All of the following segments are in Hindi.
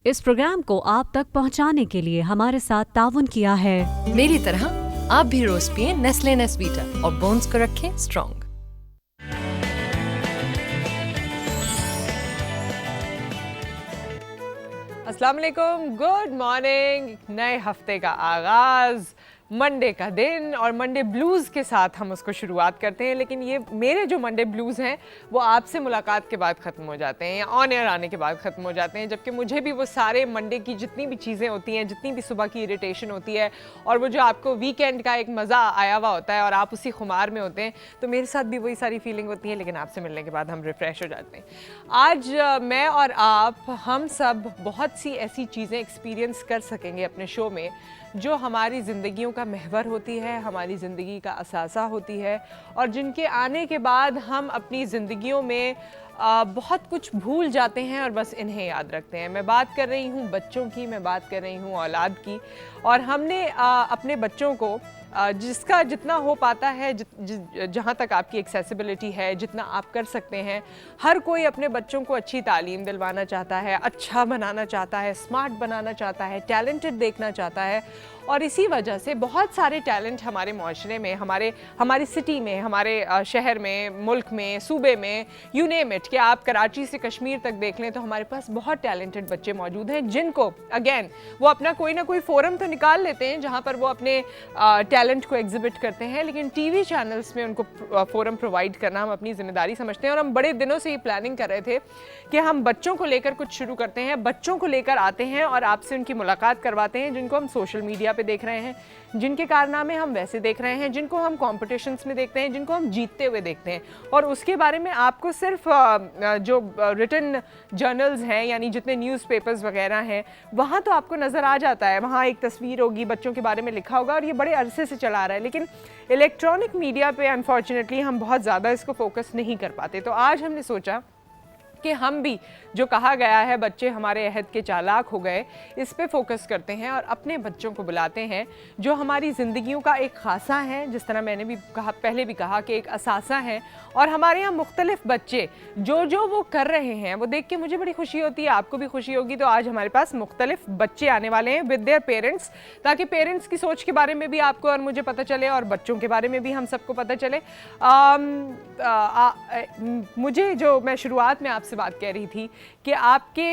इस प्रोग्राम को आप तक पहुंचाने के लिए हमारे साथ ताउन किया है। मेरी तरह आप भी रोज पिए नेस्ले नेस्वीटा और बोन्स को रखें स्ट्रॉन्ग। अस्सलाम वालेकुम, गुड मॉर्निंग। नए हफ्ते का आगाज़, मंडे का दिन और मंडे ब्लूज़ के साथ हम उसको शुरुआत करते हैं। लेकिन ये मेरे जो मंडे ब्लूज़ हैं वो आपसे मुलाकात के बाद ख़त्म हो जाते हैं या ऑन एयर आने के बाद ख़त्म हो जाते हैं, जबकि मुझे भी वो सारे मंडे की जितनी भी चीज़ें होती हैं, जितनी भी सुबह की इरिटेशन होती है और वो जो आपको वीकेंड का एक मज़ा आया हुआ होता है और आप उसी खुमार में होते हैं, तो मेरे साथ भी वही सारी फीलिंग होती है। लेकिन आपसे मिलने के बाद हम रिफ़्रेश हो जाते हैं। आज मैं और आप हम सब बहुत सी ऐसी चीज़ें एक्सपीरियंस कर सकेंगे अपने शो में जो हमारी ज़िंदगियों का महवर होती है, हमारी ज़िंदगी का असासा होती है और जिनके आने के बाद हम अपनी ज़िंदगियों में बहुत कुछ भूल जाते हैं और बस इन्हें याद रखते हैं। मैं बात कर रही हूँ बच्चों की, मैं बात कर रही हूँ औलाद की। और हमने अपने बच्चों को जिसका जितना हो पाता है, जहाँ तक आपकी एक्सेसिबिलिटी है, जितना आप कर सकते हैं, हर कोई अपने बच्चों को अच्छी तालीम दिलवाना चाहता है, अच्छा बनाना चाहता है, स्मार्ट बनाना चाहता है, टैलेंटेड देखना चाहता है। और इसी वजह से बहुत सारे टैलेंट हमारे माशरे में, हमारी सिटी में, हमारे शहर में, मुल्क में, सूबे में, यू नेम इट, कि आप कराची से कश्मीर तक देख लें तो हमारे पास बहुत टैलेंटेड बच्चे मौजूद हैं जिनको अगेन वो अपना कोई ना कोई फोरम तो निकाल लेते हैं जहाँ पर वो अपने टैलेंट को एग्जिबिट करते हैं, लेकिन टीवी चैनल्स में उनको फोरम प्रोवाइड करना हम अपनी जिम्मेदारी समझते हैं। और हम बड़े दिनों से ये प्लानिंग कर रहे थे कि हम बच्चों को लेकर कुछ शुरू करते हैं, बच्चों को लेकर आते हैं और आपसे उनकी मुलाकात करवाते हैं जिनको हम सोशल मीडिया पे देख रहे हैं, जिनके कारनामे हम वैसे देख रहे हैं, जिनको हम कॉम्पिटिशन्स में देखते हैं, जिनको हम जीतते हुए देखते हैं। और उसके बारे में आपको सिर्फ जो रिटन जर्नल्स हैं, यानी जितने न्यूज़पेपर्स वगैरह हैं, वहाँ तो आपको नज़र आ जाता है, वहाँ एक तस्वीर होगी, बच्चों के बारे में लिखा होगा और ये बड़े अरसे से चला रहा है। लेकिन इलेक्ट्रॉनिक मीडिया पे अनफॉर्चुनेटली हम बहुत ज़्यादा इसको फोकस नहीं कर पाते। तो आज हमने सोचा कि हम भी, जो कहा गया है बच्चे हमारे अहद के चालाक हो गए, इस पे फोकस करते हैं और अपने बच्चों को बुलाते हैं जो हमारी ज़िंदगियों का एक खासा है, जिस तरह मैंने भी कहा, पहले भी कहा कि एक असासा है। और हमारे यहाँ मुख्तलिफ बच्चे जो वो कर रहे हैं वो देख के मुझे बड़ी खुशी होती है, आपको भी खुशी होगी। तो आज हमारे पास मुख्तलिफ बच्चे आने वाले हैं विद देयर पेरेंट्स, ताकि पेरेंट्स की सोच के बारे में भी आपको और मुझे पता चले और बच्चों के बारे में भी हम सबको पता चले। मुझे जो मैं शुरुआत में आपसे बात कह रही थी कि आपके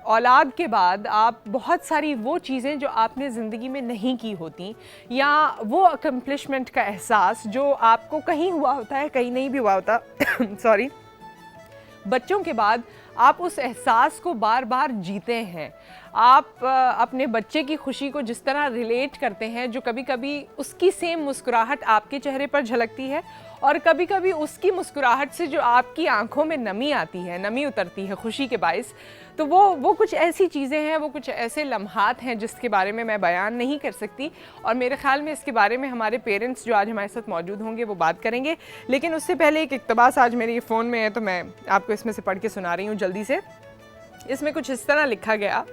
औलाद के बाद आप बहुत सारी वो चीज़ें जो आपने ज़िंदगी में नहीं की होती, या वो अकम्पलिशमेंट का एहसास जो आपको कहीं हुआ होता है, कहीं नहीं भी हुआ होता सॉरी, बच्चों के बाद आप उस एहसास को बार बार जीते हैं। आप अपने बच्चे की खुशी को जिस तरह रिलेट करते हैं, जो कभी कभी उसकी सेम मुस्कुराहट आपके चेहरे पर झलकती है और कभी कभी उसकी मुस्कुराहट से जो आपकी आंखों में नमी आती है, नमी उतरती है खुशी के बाइस, तो वो कुछ ऐसी चीज़ें हैं, वो कुछ ऐसे लम्हात हैं जिसके बारे में मैं बयान नहीं कर सकती। और मेरे ख्याल में इसके बारे में हमारे पेरेंट्स जो आज हमारे साथ मौजूद होंगे वो बात करेंगे। लेकिन उससे पहले एक इक़्तिबास आज मेरे फ़ोन में है, तो मैं आपको इसमें से पढ़ के सुना रही हूँ जल्दी से। इसमें कुछ इस तरह लिखा गया: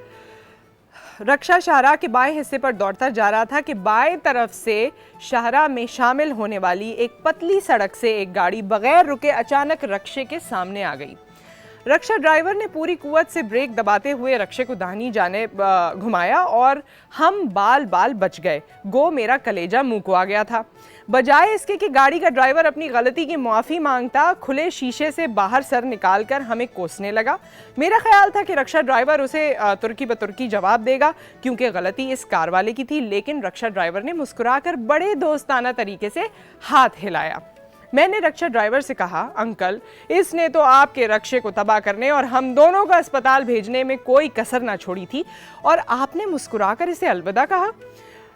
रक्षा शाहराह के बाएं हिस्से पर दौड़ता जा रहा था कि बाएं तरफ से शाहराह में शामिल होने वाली एक पतली सड़क से एक गाड़ी बगैर रुके अचानक रक्षे के सामने आ गई। रक्षा ड्राइवर ने पूरी कुव्वत से ब्रेक दबाते हुए रक्षे को दाहिनी जानिब घुमाया और हम बाल बाल बच गए। गो मेरा कलेजा मुंह को आ गया था। बजाय इसके कि गाड़ी का ड्राइवर अपनी गलती की माफ़ी मांगता, खुले शीशे से बाहर सर निकालकर हमें कोसने लगा। मेरा ख्याल था कि रक्षा ड्राइवर उसे तुर्की बतुर्की जवाब देगा क्योंकि गलती इस कार वाले की थी, लेकिन रक्षा ड्राइवर ने मुस्कुराकर बड़े दोस्ताना तरीके से हाथ हिलाया। मैंने रक्षा ड्राइवर से कहा, अंकल, इसने तो आपके रक्षे को तबाह करने और हम दोनों को अस्पताल भेजने में कोई कसर ना छोड़ी थी और आपने मुस्कुराकर इसे अलविदा कहा।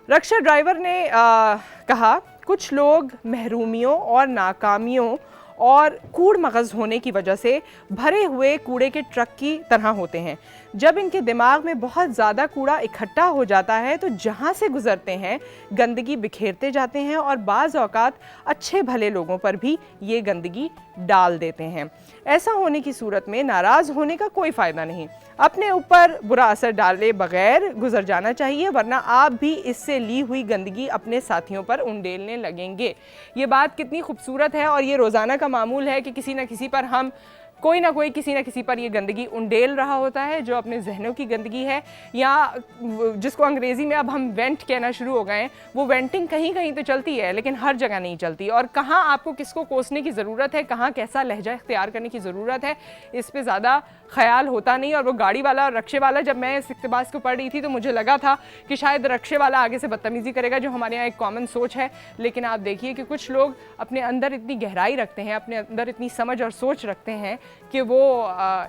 रक्षा ड्राइवर ने कहा, कुछ लोग महरूमियों और नाकामियों और कूड़ मगज़ होने की वजह से भरे हुए कूड़े के ट्रक की तरह होते हैं। जब इनके दिमाग में बहुत ज़्यादा कूड़ा इकट्ठा हो जाता है तो जहाँ से गुज़रते हैं गंदगी बिखेरते जाते हैं और बाज़ औक़ात अच्छे भले लोगों पर भी ये गंदगी डाल देते हैं। ऐसा होने की सूरत में नाराज़ होने का कोई फ़ायदा नहीं, अपने ऊपर बुरा असर डाले बगैर गुजर जाना चाहिए, वरना आप भी इससे ली हुई गंदगी अपने साथियों पर उंडेलने लगेंगे। ये बात कितनी खूबसूरत है और ये रोज़ाना का मामूल है कि किसी न किसी पर हम कोई ना कोई किसी ना किसी पर ये गंदगी उंडेल रहा होता है, जो अपने जहनों की गंदगी है, या जिसको अंग्रेज़ी में अब हम वेंट कहना शुरू हो गए हैं। वो वेंटिंग कहीं कहीं तो चलती है लेकिन हर जगह नहीं चलती, और कहाँ आपको किसको कोसने की ज़रूरत है, कहाँ कैसा लहजा इख्तियार करने की ज़रूरत है, इस पर ज़्यादा ख्याल होता नहीं। और वो गाड़ी वाला और रक्शे वाला, जब मैं इस इक़्तिबास को पढ़ रही थी तो मुझे लगा था कि शायद रक्शे वाला आगे से बदतमीज़ी करेगा, जो हमारे यहाँ एक कॉमन सोच है। लेकिन आप देखिए कि कुछ लोग अपने अंदर इतनी गहराई रखते हैं, अपने अंदर इतनी समझ और सोच रखते हैं कि वो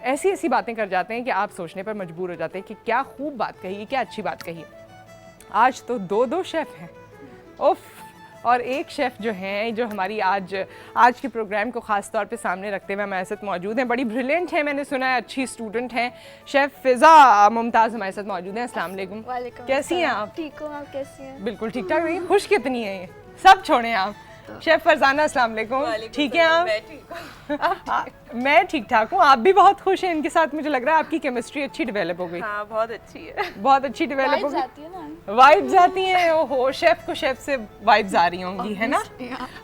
ऐसी ऐसी बातें कर जाते हैं कि आप सोचने पर मजबूर हो जाते हैं कि क्या खूब बात कही, क्या अच्छी बात कही। आज तो दो शेफ़ हैं, उफ। और एक शेफ़ जो हैं, जो हमारी आज के प्रोग्राम को ख़ास तौर पे सामने रखते हुए हमारे साथ मौजूद हैं, बड़ी ब्रिलियंट है, मैंने सुना है, अच्छी स्टूडेंट हैं। शेफ़ फ़िज़ा मुमताज़ हमारे साथ मौजूद हैं। अस्सलाम वालेकुम। कैसी हैं आप? ठीक हो आप? कैसी हैं? बिल्कुल ठीक ठाक रही। खुश कितनी है ये सब छोड़ें आप। शेफ़ फरजाना अस्सलाम वालेकुम। ठीक है आप? मैं ठीक ठाक हूँ। आप भी बहुत खुश हैं इनके साथ, मुझे लग रहा है आपकी केमिस्ट्री अच्छी डेवलप हो गई। हाँ, बहुत अच्छी है, बहुत अच्छी डेवलप हो वाइब्स आती है ना? वाइब्स आती हैं। ओहो, शेफ़ को शेफ़ से वाइब्स आ रही होंगी, है ना?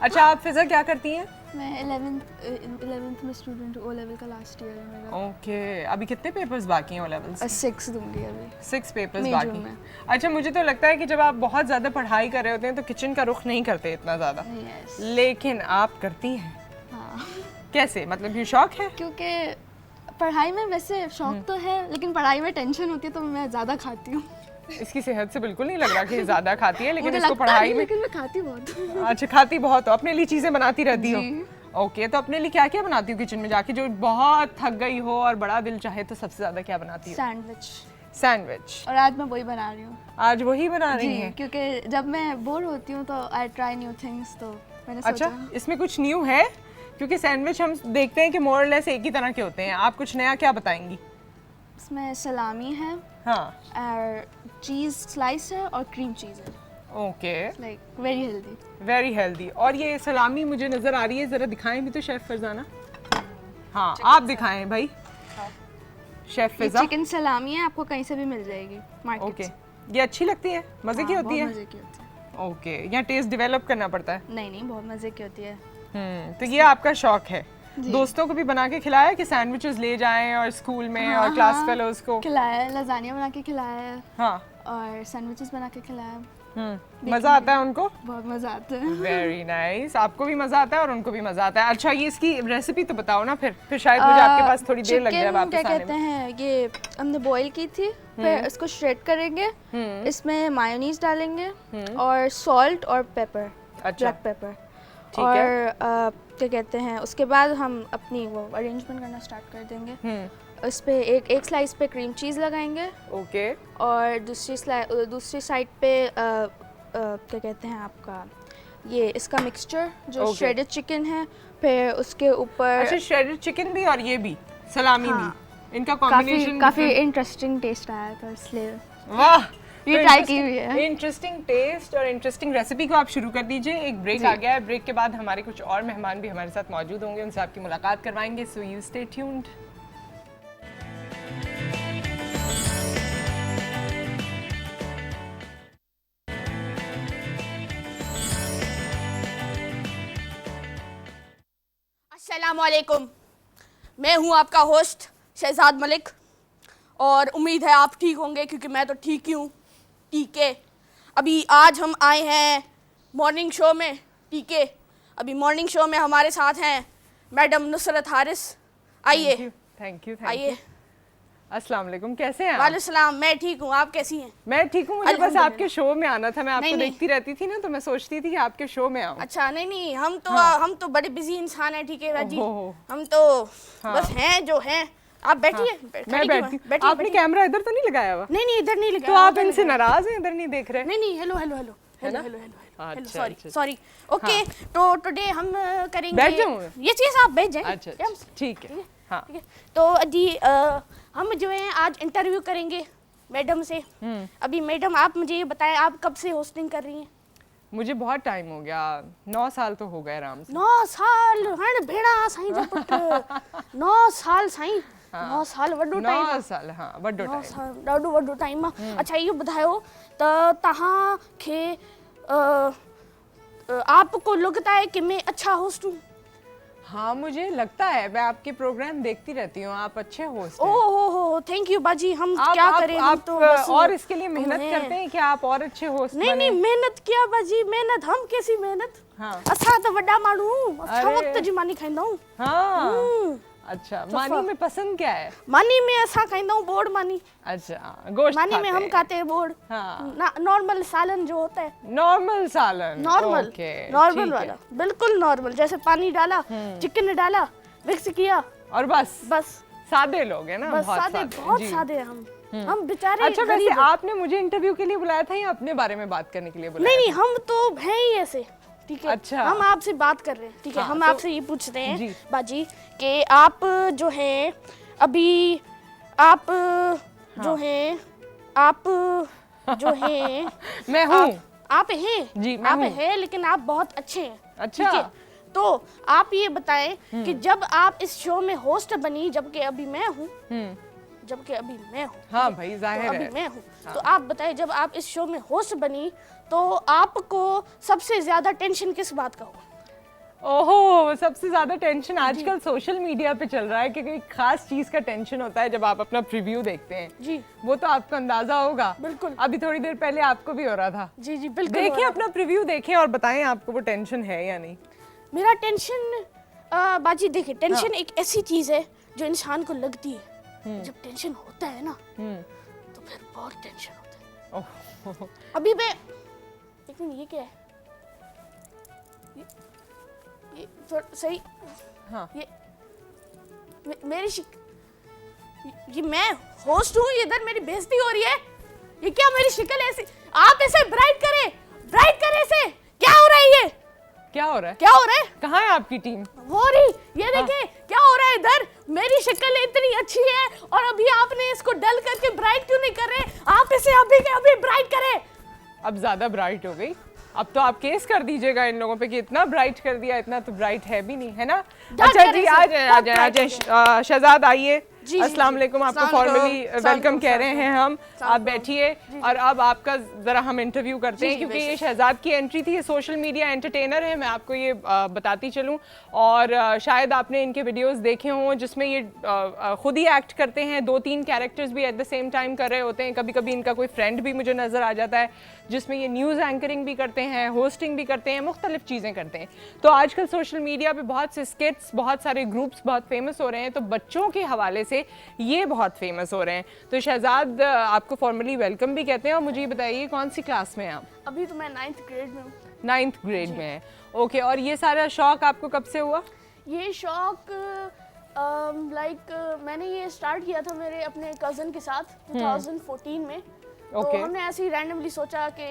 अच्छा, आप फिज़ा क्या करती हैं? मैं 11th में स्टूडेंट हूँ, ओ लेवल का लास्ट ईयर है मेरा। ओके, अभी कितने पेपर्स बाकी हैं ओ लेवल्स? 6 दूंगी अभी। 6 पेपर्स मई बाकी जून हैं। में। अच्छा, मुझे तो लगता है कि जब आप बहुत ज़्यादा पढ़ाई कर रहे होते हैं तो किचन का रुख नहीं करते इतना ज़्यादा, यस। लेकिन आप करती हैं। हाँ, कैसे, मतलब ये शौक है? क्योंकि पढ़ाई में वैसे शौक तो है, लेकिन पढ़ाई में टेंशन होती है तो मैं ज़्यादा खाती हूँ। इसकी सेहत से बिल्कुल नहीं लग रहा कि ये ज़्यादा खाती है, लेकिन मुझे इसको लगता पढ़ाई नहीं, में। लेकिन मैं खाती बहुत हूँ। अच्छा, खाती बहुत हो, अपने लिए चीज़ें बनाती रहती हो। जी। ओके, तो अपने लिए क्या क्या बनाती हो किचन में जाके, जो बहुत थक गई हो और बड़ा दिल चाहे तो सबसे ज़्यादा क्या बनाती हो? सैंडविच। सैंडविच। और आज मैं वही बना रही हूँ। आज वही बना रही जी, हैं? क्योंकि जब मैं बोर होती हूँ तो आई ट्राई न्यू थिंग्स, तो मैंने अच्छा, सोचा। इसमें कुछ न्यू है? क्योंकि सैंडविच हम देखते हैं कि मोर लेस एक ही तरह के होते हैं, आप कुछ नया क्या बताएंगी? इसमें सलामी है हाँ, और चीज़ स्लाइस है और क्रीम चीज़ है, okay, like very healthy. Very healthy. और ये सलामी मुझे नज़र आ रही है, ज़रा दिखाएं भी तो शेफ़ फरजाना। हाँ, आप दिखाएं भाई। शेफ़ फिज़ा। चिकन सलामी है, आपको कहीं से भी मिल जाएगी मार्केट ओके, से। ये अच्छी लगती है, मज़े की हाँ, होती है? बहुत मज़े की होती है। ओके, यहाँ टेस्ट डेवलप करना पड़ता है। नहीं, बहुत मज़े की होती है। तो ये आपका शौक है। दोस्तों को भी बना के खिलाया कि सैंडविचेस ले जाएं और स्कूल में और क्लास फेलोज को? खिलाया है, लजानिया बना के खिलाया है हाँ, और सैंडविचेस बना के खिलाया है। मज़ा आता है उनको? बहुत मज़ा आता है। Very nice. आपको भी मज़ा आता है और उनको भी मज़ा आता है। अच्छा, ये इसकी रेसिपी तो बताओ ना, फिर शायद मुझे आपके पास थोड़ी देर लग जाए चिकन वापस क्या आने कहते में। हैं, ये हमने बॉईल की थी, फिर इसको श्रेड करेंगे, इसमें मायोनीज डालेंगे और सॉल्ट और पेपर, अच्छा, ब्लैक पेपर। ठीक और है। क्या कहते हैं, उसके बाद हम अपनी वो अरेंजमेंट करना स्टार्ट कर देंगे। उस पे एक स्लाइस पे क्रीम चीज़ लगाएंगे ओके, और दूसरी साइड पे क्या कहते हैं आपका ये इसका मिक्सचर जो Okay. श्रेडेड चिकन है, फिर उसके ऊपर अच्छा, श्रेडेड चिकन भी और ये भी सलामी हाँ। भी, इनका कॉम्बिनेशन काफ़ी इंटरेस्टिंग टेस्ट आया था, इसलिए वाह, ये ट्राई की हुई है। इंटरेस्टिंग टेस्ट और इंटरेस्टिंग रेसिपी को आप शुरू कर दीजिए। एक ब्रेक आ गया है, ब्रेक के बाद हमारे कुछ और मेहमान भी हमारे साथ मौजूद होंगे, उनसे आपकी मुलाकात करवाएंगे, सो यू स्टे ट्यून्ड। अस्सलामुअलैकुम, मैं हूं आपका होस्ट शहजाद मलिक और उम्मीद है आप ठीक होंगे, क्योंकि मैं तो ठीक ही हूँ। ठीक है, अभी आज हम आए हैं मॉर्निंग शो में। ठीक है, अभी मॉर्निंग शो में हमारे साथ हैं मैडम नुसरत हारिस। आइए, थैंक यू। आइए। अस्सलाम वालेकुम, कैसे हैं आप? वालेकुम सलाम, मैं ठीक हूँ, आप कैसी हैं? मैं ठीक हूँ, मुझे बस अल्हम्दुलिल्लाह। आपके शो में आना था, मैं आपको नहीं, नहीं। देखती रहती थी ना, तो मैं सोचती थी कि आपके शो में आऊँ। अच्छा, नहीं, हम तो बड़े बिजी इंसान हैं। ठीक है जी, ओहो। हम तो बस हैं जो हैं। आप बैठिए, मैं बैठती। आपने कैमरा इधर तो नहीं लगाया हुआ? नहीं, इधर नहीं लगा। तो आप इनसे नाराज हैं, इधर नहीं देख रहे? नहीं, हेलो, अच्छा, सॉरी अच्छा। सॉरी। ओके, तो टुडे हम करेंगे। बैठ जाऊं मैं? यस, आप बैठ जाइए। अच्छा, ठीक है। हाँ, ठीक है, तो जी हम जो है आज इंटरव्यू करेंगे मैडम से। अभी मैडम आप मुझे ये बताएं, आप कब से होस्टिंग कर रही हैं? मुझे बहुत टाइम हो गया, 9 साल तो हो गए आराम से। 9 साल हण भेड़ा साईं जो पुट। 9 साल साईं, 9 साल वॾो टाइम। 9 साल, हाँ, वॾो 9 टाइम। साल ॾाढो वॾो टाइम आहे। अच्छा, इहो ॿुधायो त तव्हांखे आपको लगता है कि मैं अच्छा होस्ट हूँ? हाँ मुझे लगता है, मैं आपके प्रोग्राम देखती रहती हूँ, आप अच्छे होस्ट हैं। ओह थैंक यू बाजी। हम आप, क्या आप, करें, हम आप तो बस और इसके लिए मेहनत हैं। करते हैं क्या आप और अच्छे होस्ट नहीं बने? नहीं मेहनत क्या बाजी, मेहनत हम कैसी मेहनत। हाँ। असा तो वड्डा माण्हू अच्छा अरे। वक्त जी मानी खाईंदा हूं। हाँ अच्छा, मानी में पसंद क्या है? मानी में असा खाईंदा हूं बोर्ड मानी। अच्छा गोश्त मानी में खाते हम हैं। खाते हैं बोर्ड। हाँ नॉर्मल सालन जो होता है, नॉर्मल सालन। नॉर्मल ओके, नॉर्मल ठीक है। वाला, बिल्कुल नॉर्मल, जैसे पानी डाला, चिकन डाला, मिक्स किया, और बस बस सादे लोग हैं ना, बस बहुत सादे, सादे बहुत जी। सादे हैं हम बेचारे अच्छा वैसे गरीब हैं। आपने मुझे इंटरव्यू के लिए बुलाया था या अपने बारे में बात करने के लिए बुलाया? नहीं हम तो हैं ही ऐसे, ठीक है। अच्छा। हम आपसे बात कर रहे हैं, ठीक है। हाँ, हम तो- आपसे ये पूछते हैं जी। बाजी कि आप जो हैं अभी, आप जो हैं, आप जो हैं मैं हूँ। आप हैं जी, मैं आप हूँ। हैं, लेकिन आप बहुत अच्छे हैं। अच्छा। ठीक है? तो आप ये बताएं कि जब आप इस शो में होस्ट बनी, जबकि अभी मैं हूँ, जबकि अभी मैं हूँ, हाँ भाई तो जाहिर अभी है। मैं हूँ, तो आप बताएं जब आप इस शो में होस्ट बनी तो आपको सबसे ज्यादा टेंशन किस बात का हुआ? ओहो, सबसे ज्यादा टेंशन आजकल सोशल मीडिया पे चल रहा है कि कोई खास चीज का टेंशन होता है जब आप अपना प्रीव्यू देखते हैं। जी वो तो आपको अंदाजा होगा। बिल्कुल। अभी थोड़ी देर पहले आपको भी हो रहा था। जी जी बिल्कुल। हो देखिए रहा अपना प्रीव्यू देखें और बताएं आपको वो टेंशन है या नहीं। है। मेरा टेंशन बाजी देखिए, टेंशन एक ऐसी चीज है जो इंसान को लगती है, जब टेंशन होता है ना तो फिर बहुत टेंशन होता है। ओह, अभी मैं एक मिनट, ये क्या है? ये थोड़ा सही। हाँ। ये मेरी ये मैं होस्ट हूँ, इधर मेरी बेइज्जती हो रही है। ये क्या मेरी शक्ल ऐसी? आप इसे ब्राइट करें इसे। क्या हो रहा है ये? क्या हो रहा है? क्या हो रहा है? कहाँ है आपकी टीम? हो रही, ये देखिए क्या हो रहा है इधर। मेरी शक्ल इतनी अच्छी है और अभी आपने इसको डल करके ब्राइट क्यों नहीं कर रहे? आप इसे अभी के अभी ब्राइट करें। अब ज्यादा ब्राइट हो गई। अब तो आप केस कर दीजिएगा इन लोगों पे कि इतना ब्राइट कर दिया, इतना तो ब्राइट है भी नहीं, है ना? अच्छा करें जी, इसे, आ जाए आ बहुत जाए आ bright जाए। शहजाद आइए। जी, अस्सलाम जी। वालेकुम, आपको अस्सलाम फॉर्मली वालेकुम, वेलकम कह रहे अस्सलाम हैं हम। अस्सलाम आप बैठिए और अब आपका जरा हम इंटरव्यू करते हैं जी, क्योंकि बेशक। ये शहजाद की एंट्री थी। ये सोशल मीडिया एंटरटेनर है, मैं आपको ये बताती चलूं। और शायद आपने इनके वीडियोस देखे हों जिसमें ये खुद ही एक्ट करते हैं, 2-3 कैरेक्टर्स भी एट द सेम टाइम कर रहे होते हैं। कभी कभी इनका कोई फ्रेंड भी मुझे नज़र आ जाता है जिसमें ये न्यूज़ एंकरिंग भी करते हैं, होस्टिंग भी करते हैं, मुख्तलिफ चीज़ें करते हैं। तो आजकल सोशल मीडिया पे बहुत से स्किट्स, बहुत सारे ग्रुप्स बहुत फेमस हो रहे हैं, तो बच्चों के हवाले से ये बहुत फेमस हो रहे हैं। तो शहजाद आपको फॉर्मली वेलकम भी कहते हैं। और मुझे ये बताइए कौन सी क्लास में हैं आप? अभी तो मैं 9th ग्रेड में हूँ। 9th ग्रेड में है। ओके, और ये सारा शौक आपको कब से हुआ? ये शौक मैंने ये स्टार्ट किया था मेरे अपने कज़न के साथ 2014 में। तो Okay. हमने ऐसे ही रैंडमली सोचा कि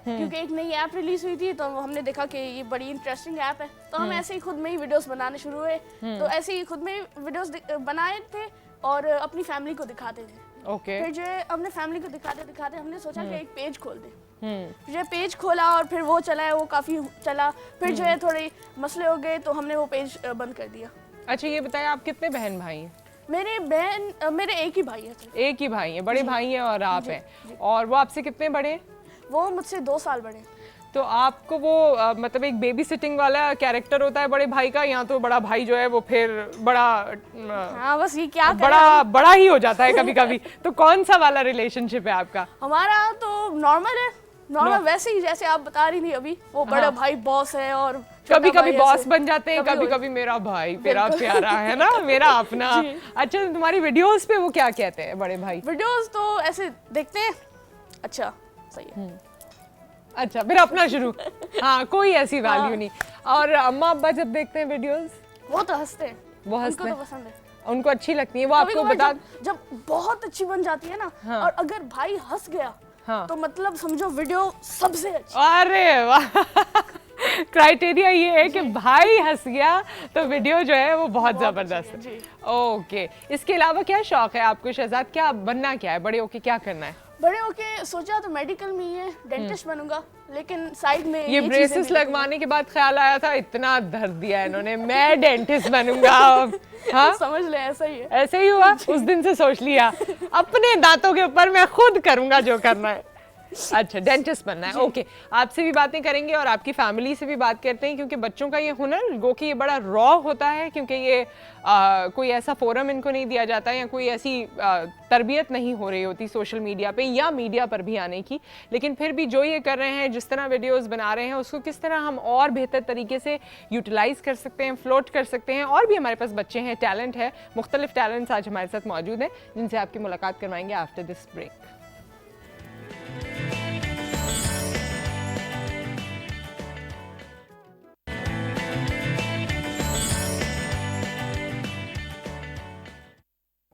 क्योंकि एक नई ऐप रिलीज हुई थी तो हमने देखा कि ये बड़ी इंटरेस्टिंग ऐप है, तो हम ऐसे ही खुद में ही वीडियोस बनाने शुरू हुए। तो ऐसे ही खुद में ही वीडियोस बनाए थे और अपनी फैमिली को दिखाते थे। ओके। फिर जो है हमने फैमिली को दिखाते दिखाते हमने सोचा कि एक पेज खोल दें। फिर जो पेज खोला और फिर वो चला है, वो काफ़ी चला। फिर जो है थोड़े मसले हो गए तो हमने वो पेज बंद कर दिया। अच्छा ये बताइए आप कितने बहन भाई हैं? मेरे एक ही भाई है। एक ही भाई हैं, बड़े भाई हैं और आप हैं। और वो आपसे कितने बड़े हैं? वो मुझसे 2 साल बड़े हैं। तो आपको वो मतलब एक बेबी सिटिंग वाला कैरेक्टर होता है बड़े भाई का, या तो बड़ा भाई जो है वो फिर बड़ा हाँ बस ये क्या करें बड़ा ही हो जाता है कभी कभी। तो कौन सा वाला रिलेशनशिप है आपका? हमारा तो नॉर्मल है, नॉर्मल वैसे ही जैसे आप बता रही थी अभी। वो बड़ा भाई बॉस है और कभी छोटा कभी भाई बॉस ऐसे। बन जाते हैं, कभी कभी मेरा भाई तेरा प्यारा है ना, मेरा अपना। अच्छा तुम्हारी वीडियोस पे वो क्या कहते हैं बड़े भाई? वीडियोस तो ऐसे देखते हैं। अच्छा सही है। अच्छा फिर अपना शुरू। हाँ कोई ऐसी वैल्यू नहीं। और अम्मा अब्बा जब देखते हैं वीडियोस वो तो हंसते हैं, वो हंसते उनको हैं? तो पसंद है। उनको अच्छी लगती है वो? आपको कभी-कभार बता जब बहुत अच्छी बन जाती है ना, हाँ। और अगर भाई हंस गया हाँ। तो मतलब समझो वीडियो सबसे अच्छी। अरे वाह क्राइटेरिया ये है कि भाई हंस गया तो वीडियो जो है वो बहुत जबरदस्त है। ओके, इसके अलावा क्या शौक है आपको शहजाद? क्या बनना क्या है बड़े होके, क्या करना है? बड़े होके सोचा तो मेडिकल में ही है, डेंटिस्ट बनूंगा, लेकिन साइड में ये चीजें ब्रेसेस भी लगवाने के बाद ख्याल आया था इतना दर्द दिया इन्होंने, मैं डेंटिस्ट बनूंगा अब। हाँ समझ ले ऐसा ही है। ऐसे ही हुआ, उस दिन से सोच लिया अपने दांतों के ऊपर मैं खुद करूंगा जो करना है। अच्छा, डेंटिस्ट बनना है। ओके, आपसे भी बातें करेंगे और आपकी फैमिली से भी बात करते हैं, क्योंकि बच्चों का ये हुनर गो कि ये बड़ा रॉ होता है, क्योंकि ये कोई ऐसा फोरम इनको नहीं दिया जाता या कोई ऐसी तरबियत नहीं हो रही होती सोशल मीडिया पे या मीडिया पर भी आने की। लेकिन फिर भी जो ये कर रहे हैं, जिस तरह वीडियोस बना रहे हैं, उसको किस तरह हम और बेहतर तरीके से यूटिलाइज कर सकते हैं, फ्लोट कर सकते हैं। और भी हमारे पास बच्चे हैं, टैलेंट है, मुख्तलिफ टैलेंट्स आज हमारे साथ मौजूद हैं, जिनसे आपकी मुलाकात करवाएंगे आफ्टर दिस ब्रेक।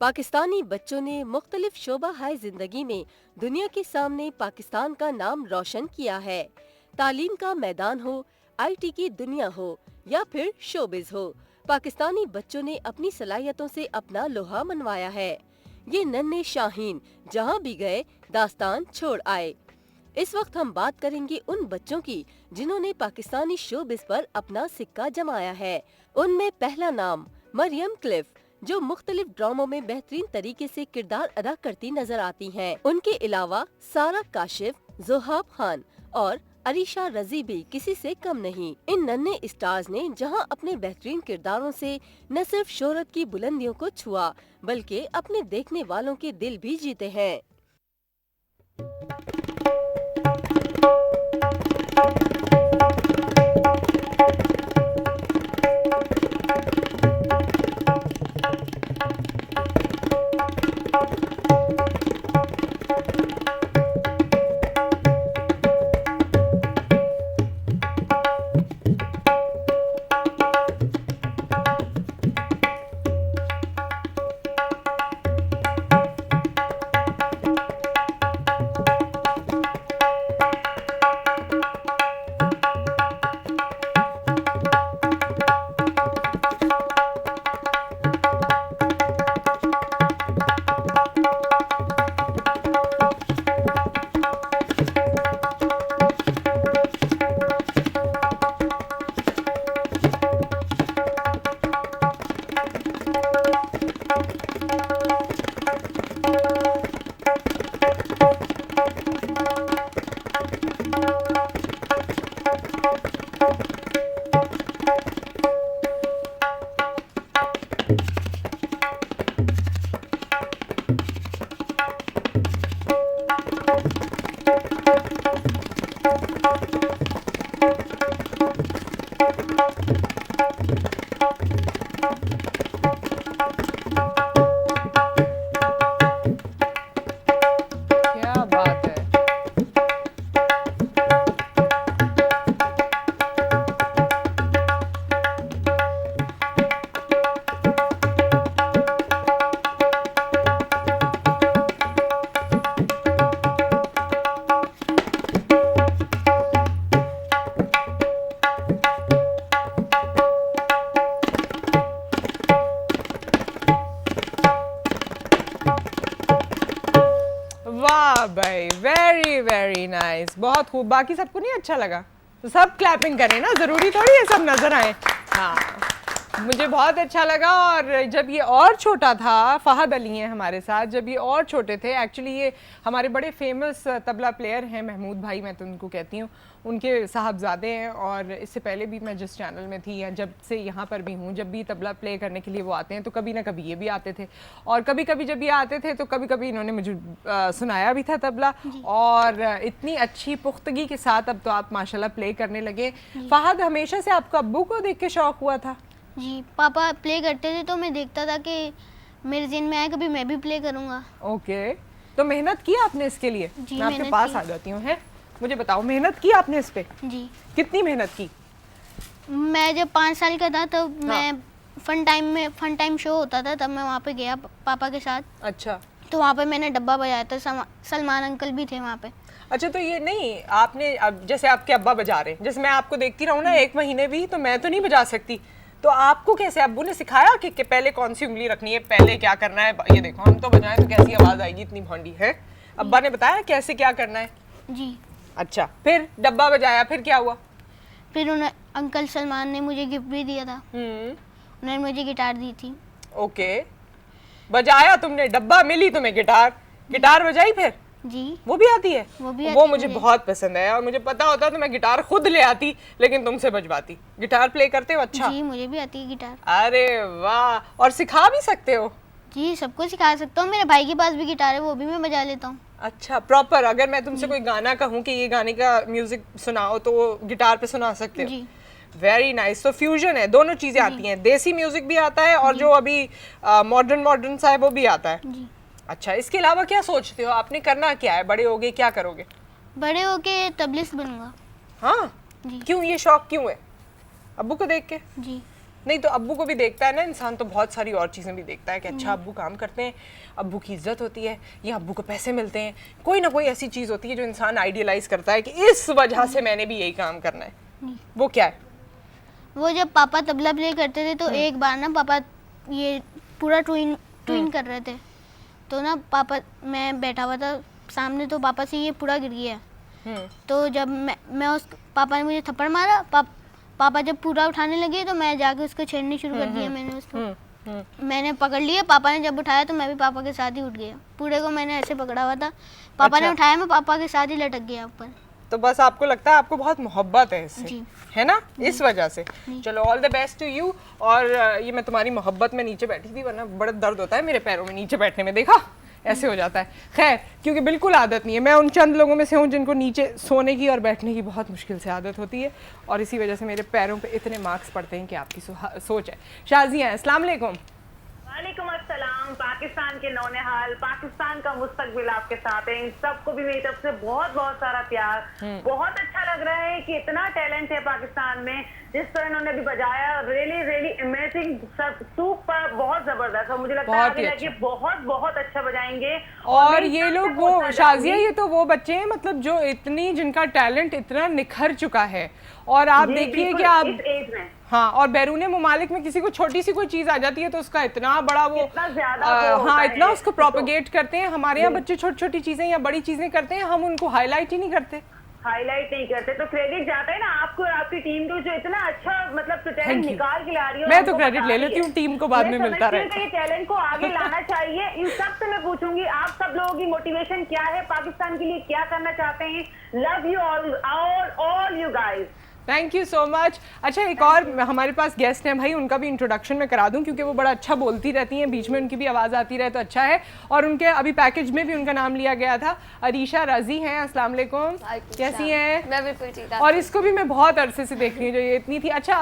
पाकिस्तानी बच्चों ने मुख्तलिफ शोबा हाय जिंदगी में दुनिया के सामने पाकिस्तान का नाम रोशन किया है। तालीम का मैदान हो, IT की दुनिया हो या फिर शोबिज हो, पाकिस्तानी बच्चों ने अपनी सलाहियतों से अपना लोहा मनवाया है। ये नन्हे शाहीन जहाँ भी गए दास्तान छोड़ आए। इस वक्त हम बात करेंगे उन बच्चों की जिन्होंने पाकिस्तानी शोबिज पर अपना सिक्का जमाया है। उनमें पहला नाम मरियम क्लिफ, जो मुख्तलिफ ड्रामों में बेहतरीन तरीके से किरदार अदा करती नजर आती हैं। उनके अलावा सारा काशिफ, जोहाब खान और अरीशा रजी भी किसी से कम नहीं। इन नन्हे स्टार्स ने जहां अपने बेहतरीन किरदारों से न सिर्फ शोहरत की बुलंदियों को छुआ, बल्कि अपने देखने वालों के दिल भी जीते हैं। क्या बात है। वाह भाई, वेरी वेरी नाइस, बहुत खूब। बाकी सबको नहीं अच्छा लगा तो सब क्लैपिंग करें ना, जरूरी थोड़ी है सब नजर आए। हाँ, मुझे बहुत अच्छा लगा। और जब ये और छोटा था, फहद अली हैं हमारे साथ, जब ये और छोटे थे, एक्चुअली ये हमारे बड़े फेमस तबला प्लेयर हैं, महमूद भाई मैं तो उनको कहती हूँ, उनके साहबजादे हैं। और इससे पहले भी मैं जिस चैनल में थी या जब से यहाँ पर भी हूँ, जब भी तबला प्ले करने के लिए वो आते हैं तो कभी ना कभी ये भी आते थे, और कभी कभी जब ये आते थे तो कभी कभी इन्होंने मुझे सुनाया भी था तबला। और इतनी अच्छी पुख्तगी के साथ अब तो आप माशाल्लाह प्ले करने लगे। फहद, हमेशा से आपको अब्बू को देख के शौक हुआ था? जी, पापा प्ले करते थे तो मैं देखता था कि मेरे ज़हन में आया कभी मैं भी प्ले करूँगा। ओके, तो मेहनत की आपने इसके लिए? जी, मैं आपके मेहनत पास की। आ जाती हूँ। है, मुझे बताओ, मेहनत की आपने इस पे? जी, कितनी मेहनत की? मैं जब 5 साल का था तब मैं फन टाइम शो होता था, तब मैं वहाँ पे गया पापा के साथ। अच्छा, तो वहाँ पे मैंने डब्बा बजाया था, सलमान अंकल भी थे वहाँ पे। अच्छा, तो ये नहीं आपने, अब जैसे आपके अब्बा बजा रहे हैं, जैसे मैं आपको देखती रहूँ ना 1 महीने भी, तो मैं तो नहीं बजा सकती, तो आपको कैसे अब्बू ने सिखाया कि पहले कौन सी उंगली रखनी है, पहले क्या करना है? ये देखो, हम तो बजाएं तो कैसी आवाज आएगी, इतनी भौंडी है। अब्बा ने बताया कैसे क्या करना है? जी, अच्छा, फिर डब्बा बजाया, फिर क्या हुआ? फिर उन्हें अंकल सलमान ने मुझे गिफ्ट भी दिया था, उन्होंने मुझे गिटार दी थी। ओके, बजाया तुमने, डब्बा मिली तुम्हें गिटार, गिटार बजाई फिर? जी वो भी आती है? वो भी वो आती है मुझे मुझे। बहुत पसंद है और मुझे पता होता तो मैं गिटार खुद ले आती, लेकिन तुमसे बजवाती। गिटार प्ले करते हो? अच्छा। जी मुझे भी आती है गिटार। अरे वाह, और सिखा भी सकते हो? जी सबको सिखा सकता हूँ, मेरे भाई के पास भी गिटार है, वो भी मैं बजा लेता हूँ। अच्छा, प्रॉपर अगर मैं तुमसे कोई गाना कहूँ कि ये गाने का म्यूजिक सुनाओ तो वो गिटार पे सुना सकते हो? जी वेरी नाइस। तो फ्यूजन है, दोनों चीजें आती हैं, देसी म्यूजिक भी आता है और जो अभी मॉडर्न सा है वो भी आता है। जी। अच्छा, इसके अलावा क्या सोचते हो आपने करना क्या है? बड़े होगे क्या करोगे? बड़े होके तबलिस्ट बनूंगा। हाँ, जी। क्यों, ये शौक क्यों है? अब्बू को देख के? जी नहीं तो अब्बू को भी देखता है ना इंसान, तो बहुत सारी और चीज़ें भी देखता है कि अच्छा अब्बू काम करते हैं, अब्बू की इज्जत होती है, या अब्बू को पैसे मिलते हैं, कोई ना कोई ऐसी चीज़ होती है जो इंसान आइडियलाइज करता है कि इस वजह से मैंने भी यही काम करना है। वो क्या है? वो जब पापा तबला प्ले करते थे तो एक बार ना पापा ये पूरा ट्विन कर रहे थे, तो ना पापा, मैं बैठा हुआ था सामने, तो पापा से ये पूरा गिर गया। तो जब मैं उस पापा ने मुझे थप्पड़ मारा, पापा जब पूरा उठाने लगे तो मैं जाके उसको छेड़नी शुरू कर दिया। मैंने उसको मैंने पकड़ लिया, पापा ने जब उठाया तो मैं भी पापा के साथ ही उठ गया। पूरे को मैंने ऐसे पकड़ा हुआ था, पापा ने उठाया, मैं पापा के साथ ही लटक गया ऊपर। तो बस आपको लगता है आपको बहुत मोहब्बत है इससे, जी। है ना, इस वजह से। चलो, all the best to you. और ये मैं तुम्हारी मोहब्बत में नीचे बैठी थी, वरना बड़ा दर्द होता है मेरे पैरों में नीचे बैठने में, देखा ऐसे हो जाता है। खैर, क्योंकि बिल्कुल आदत नहीं है, मैं उन चंद लोगों में से हूँ जिनको नीचे सोने की और बैठने की बहुत मुश्किल से आदत होती है, और इसी वजह से मेरे पैरों पे इतने मार्क्स पड़ते हैं कि आपकी सोच है। शाजिया, अस्सलाम वालेकुम। वालेकुम अस्सलाम। पाकिस्तान के नौनिहाल, पाकिस्तान का मुस्तकबिल आपके साथ है। इन सबको भी मेरी तरफ से बहुत बहुत सारा प्यार। बहुत अच्छा लग रहा है कि इतना टैलेंट है पाकिस्तान में, जिस तरह इन्होंने अभी बजाया, रियली रियली अमेजिंग, सुपर, बहुत जबरदस्त। और मुझे लगता है आगे जाके बहुत बहुत अच्छा बजाएंगे। और ये लोग वो, शाजिया, ये तो वो बच्चे हैं मतलब जो इतनी, जिनका टैलेंट इतना निखर चुका है, और आप देखिए कि आप इस एज में, हाँ, और बैरूने मुमालिक में किसी को छोटी सी कोई चीज आ जाती है तो उसका इतना बड़ा वो हाँ, इतना उसको प्रोपेगेट करते हैं। हमारे यहाँ बच्चे छोटी छोटी चीजें या बड़ी चीजें करते हैं, हम उनको हाईलाइट ही नहीं करते। हाईलाइट नहीं करते, तो क्रेडिट जाता है ना आपको और आपकी टीम को, जो इतना अच्छा मतलब टैलेंट निकाल के ला रही है। मैं तो क्रेडिट ले लेती हूँ, टीम को बाद में मिलता रहता है। ये टैलेंट को आगे लाना चाहिए। इन सब से मैं पूछूंगी, आप सब लोगों की मोटिवेशन क्या है, पाकिस्तान के लिए क्या करना चाहते हैं? Love you all you guys. Thank you so much. अच्छा, एक और हमारे पास गेस्ट हैं भाई, उनका भी इंट्रोडक्शन मैं करा दूं, क्योंकि वो बड़ा अच्छा बोलती रहती हैं, बीच में उनकी भी आवाज़ आती रहे तो अच्छा है। और उनके अभी पैकेज में भी उनका नाम लिया गया था। अरीशा रजी हैं, अस्सलाम वालेकुम, कैसी हैं? मैं बिल्कुल ठीक हूं। और इसको भी मैं बहुत अरसे से देख रही हूँ, जो ये इतनी थी। अच्छा,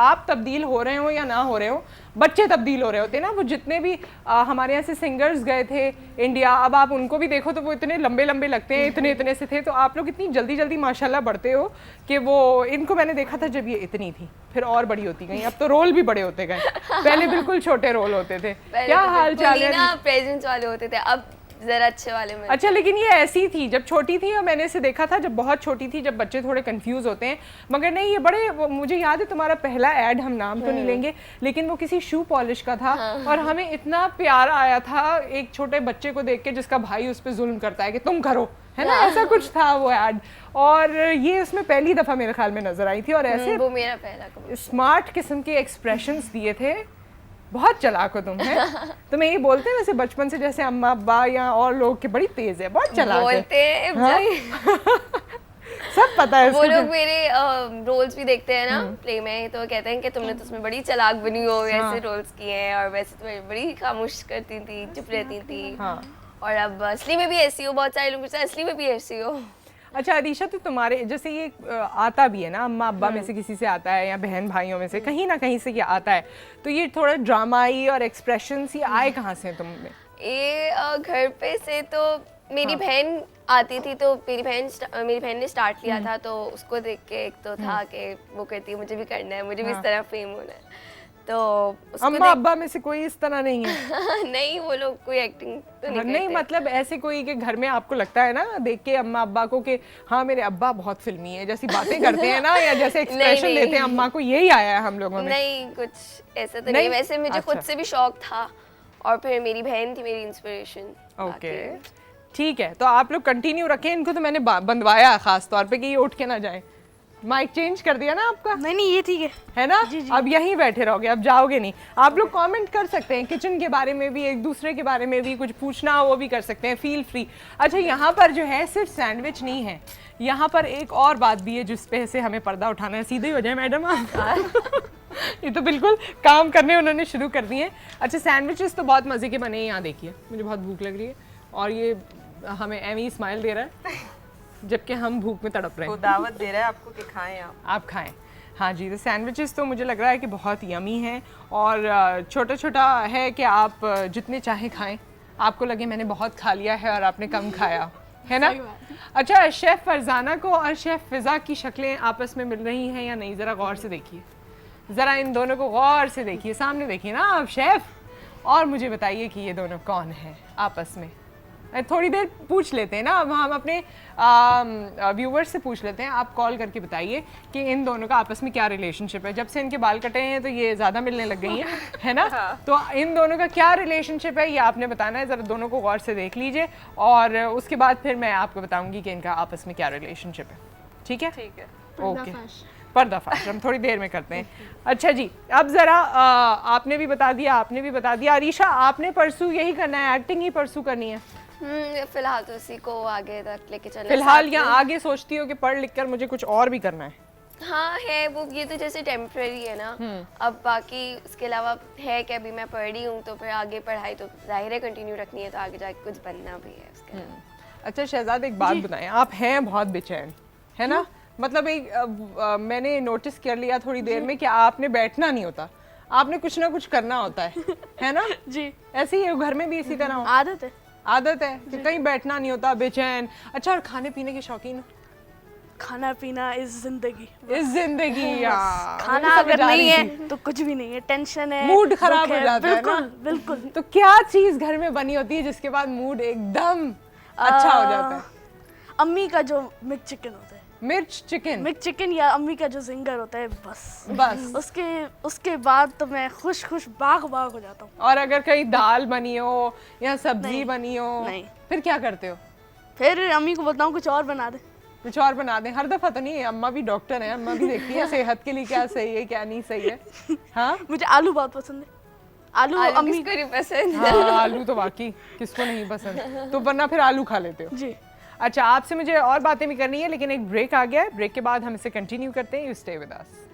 आप तब्दील हो रहे हो या ना हो रहे हो, बच्चे तब्दील हो रहे होते ना, वो जितने भी हमारे यहाँ से सिंगर्स गए थे इंडिया, अब आप उनको भी देखो तो वो इतने लंबे लंबे लगते हैं, इतने इतने से थे। तो आप लोग इतनी जल्दी जल्दी माशाल्लाह बढ़ते हो कि वो, इनको मैंने देखा था जब ये इतनी थी, फिर और बड़ी होती गई, अब तो रोल भी बड़े होते गए। पहले बिल्कुल छोटे रोल होते थे। क्या हाल चाल है? प्रेजेंस वाले होते थे, अब जरा अच्छे वाले में। अच्छा, लेकिन ये ऐसी थी जब छोटी थी, और मैंने इसे देखा था जब बहुत छोटी थी, जब बच्चे थोड़े कंफ्यूज होते हैं। मगर नहीं, ये बड़े, मुझे याद है तुम्हारा पहला ऐड, हम नाम तो नहीं लेंगे, लेकिन वो किसी शू पॉलिश का था, और हमें इतना प्यार आया था एक छोटे बच्चे को देख के जिसका भाई उस पर जुल्म करता है कि तुम करो, है ना, ऐसा कुछ था वो ऐड। और ये उसमें पहली दफा मेरे ख्याल में नजर आई थी, और ऐसे वो मेरा पहला स्मार्ट किस्म के एक्सप्रेशंस दिए थे। बहुत चालाक हो तुम, है? तुम्हें ये बोलते हैं वैसे बचपन से, जैसे अम्मा अब्बा या और लोग के, बड़ी तेज है, बहुत चालाक बोलते है। हाँ? सब पता है वो लोग मेरे रोल्स भी देखते हैं ना प्ले में, तो कहते हैं कि तुमने तो उसमें बड़ी चालाक बनी हो, ऐसे रोल्स किए हैं, और वैसे तुम्हें बड़ी खामोश करती थी, चुप रहती थी। हाँ। और अब असली में भी ऐसी हो, बहुत सारे लोग पूछते हैं असली में भी ऐसी हो। अच्छा अरीशा, तो तुम्हारे जैसे ये आता भी है ना, अम्मा अब्बा में से किसी से आता है, या बहन भाइयों में से कहीं ना कहीं से ये आता है, तो ये थोड़ा ड्रामाई और एक्सप्रेशंस ये आए कहाँ से तुम में? ये घर पे से तो मेरी बहन आती थी, तो मेरी बहन ने स्टार्ट किया था, तो उसको देख के एक तो था कि वो कहती है मुझे भी करना है, मुझे भी इस तरह फेम होना है। तो अम्मा अब्बा में से कोई इस तरह नहीं है? नहीं, वो लोग कोई एक्टिंग तो नहीं नहीं, मतलब ऐसे कोई के घर में आपको लगता है ना देख के अम्मा अब्बा को कि हाँ मेरे अब्बा बहुत फिल्मी है, जैसी बातें करते हैं ना, या जैसे एक्सप्रेशन देते हैं अम्मा को, यही आया है हम लोगों में? नहीं, कुछ ऐसा तो नहीं। वैसे मुझे खुद से भी शौक था, और फिर मेरी बहन थी मेरी इंस्पिरेशन। ओके, ठीक है, तो आप लोग कंटिन्यू रखें इनको। तो मैंने बंधवाया खास तौर पे कि ये उठ के ना जाए, माइक चेंज कर दिया ना आपका? नहीं ये ठीक है ना? अब यहीं बैठे रहोगे, अब जाओगे नहीं। आप लोग कमेंट कर सकते हैं किचन के बारे में भी, एक दूसरे के बारे में भी, कुछ पूछना हो वो भी कर सकते हैं, फील फ्री। अच्छा, यहाँ पर जो है सिर्फ सैंडविच नहीं है, यहाँ पर एक और बात भी है जिस पे से हमें पर्दा उठाना है। सीधे हो जाए मैडम आप। ये तो बिल्कुल काम करने उन्होंने शुरू कर दिए। अच्छा, सैंडविचेस तो बहुत मज़े के बने हैं। यहाँ देखिए, मुझे बहुत भूख लग रही है और ये हमें एमी स्माइल दे रहा है जबकि हम भूख में तड़प रहे हैं। वो दावत दे रहा है आपको कि खाएं आप खाएं। हाँ जी, तो सैंडविचेस तो मुझे लग रहा है कि बहुत यमी हैं और छोटा छोटा है कि आप जितने चाहें खाएं। आपको लगे मैंने बहुत खा लिया है और आपने कम खाया है ना? अच्छा, शेफ़ फरजाना को और शेफ़ फिज़ा की शक्लें आपस में मिल रही हैं या नहीं? ज़रा गौर से देखिए, ज़रा इन दोनों को गौर से देखिए, सामने देखिए ना आप शेफ़, और मुझे बताइए कि ये दोनों कौन हैं आपस में। थोड़ी देर पूछ लेते हैं ना, अब हम अपने व्यूवर्स से पूछ लेते हैं। आप कॉल करके बताइए कि इन दोनों का आपस में क्या रिलेशनशिप है। जब से इनके बाल कटे हैं तो ये ज़्यादा मिलने लग गई हैं, है ना? तो इन दोनों का क्या रिलेशनशिप है ये आपने बताना है। ज़रा दोनों को गौर से देख लीजिए और उसके बाद फिर मैं आपको बताऊँगी कि इनका आपस में क्या रिलेशनशिप है। ठीक है? ठीक है, ओके। पर्दाफाश हम थोड़ी देर में करते हैं। अच्छा जी, अब ज़रा आपने भी बता दिया, आपने भी बता दिया। अरीशा, आपने परसू यही करना है, एक्टिंग ही परसू करनी है? फिलहाल तो इसी को आगे तक लेके चलना। फिलहाल या आगे सोचती हो कि पढ़ लिख कर मुझे कुछ और भी करना है? हाँ है वो, ये तो जैसे टेम्परेरी है ना। अब बाकी उसके अलावा है कि अभी मैं पढ़ रही हूँ तो फिर आगे पढ़ाई तो जाहिर है कंटिन्यू रखनी है, तो आगे जाके कुछ बनना भी है उसके। अच्छा शहजाद, एक बात बताएं, आप हैं बहुत बेचैन, है ना? मतलब एक मैंने नोटिस कर लिया थोड़ी देर में कि आपने बैठना नहीं होता, आपने कुछ ना कुछ करना होता है ना? जी, ऐसे ही है, घर में भी इसी तरह हो? आदत है कि कहीं बैठना नहीं होता, बेचैन। अच्छा, और खाने पीने के शौकीन? खाना पीना इस जिंदगी खाना अगर नहीं है तो कुछ भी नहीं है, टेंशन है, मूड खराब हो जाता है ना? बिल्कुल। तो क्या चीज घर में बनी होती है जिसके बाद मूड एकदम अच्छा हो जाता है? अम्मी का जो मिक्स चिकन होता है। मिर्च चिकन या अम्मी का जो जिंगर होता है, बस उसके बाद तो मैं खुश बाग हो जाता हूँ। और अगर कहीं दाल बनी हो या सब्जी बनी हो नहीं, फिर क्या करते हो? फिर अम्मी को बोलता हूँ कुछ और बना दे। हर दफा तो नहीं, अम्मा भी डॉक्टर है, अम्मा भी देखती है सेहत के लिए क्या सही है क्या नहीं सही है। हाँ, मुझे आलू बहुत पसंद है। आलू अम्मी को नहीं पसंद। हाँ, आलू तो बाकी किसको नहीं पसंद, तो वरना फिर आलू खा लेते हो? जी। अच्छा, आपसे मुझे और बातें भी करनी है लेकिन एक ब्रेक आ गया है, ब्रेक के बाद हम इसे कंटिन्यू करते हैं। You stay with us.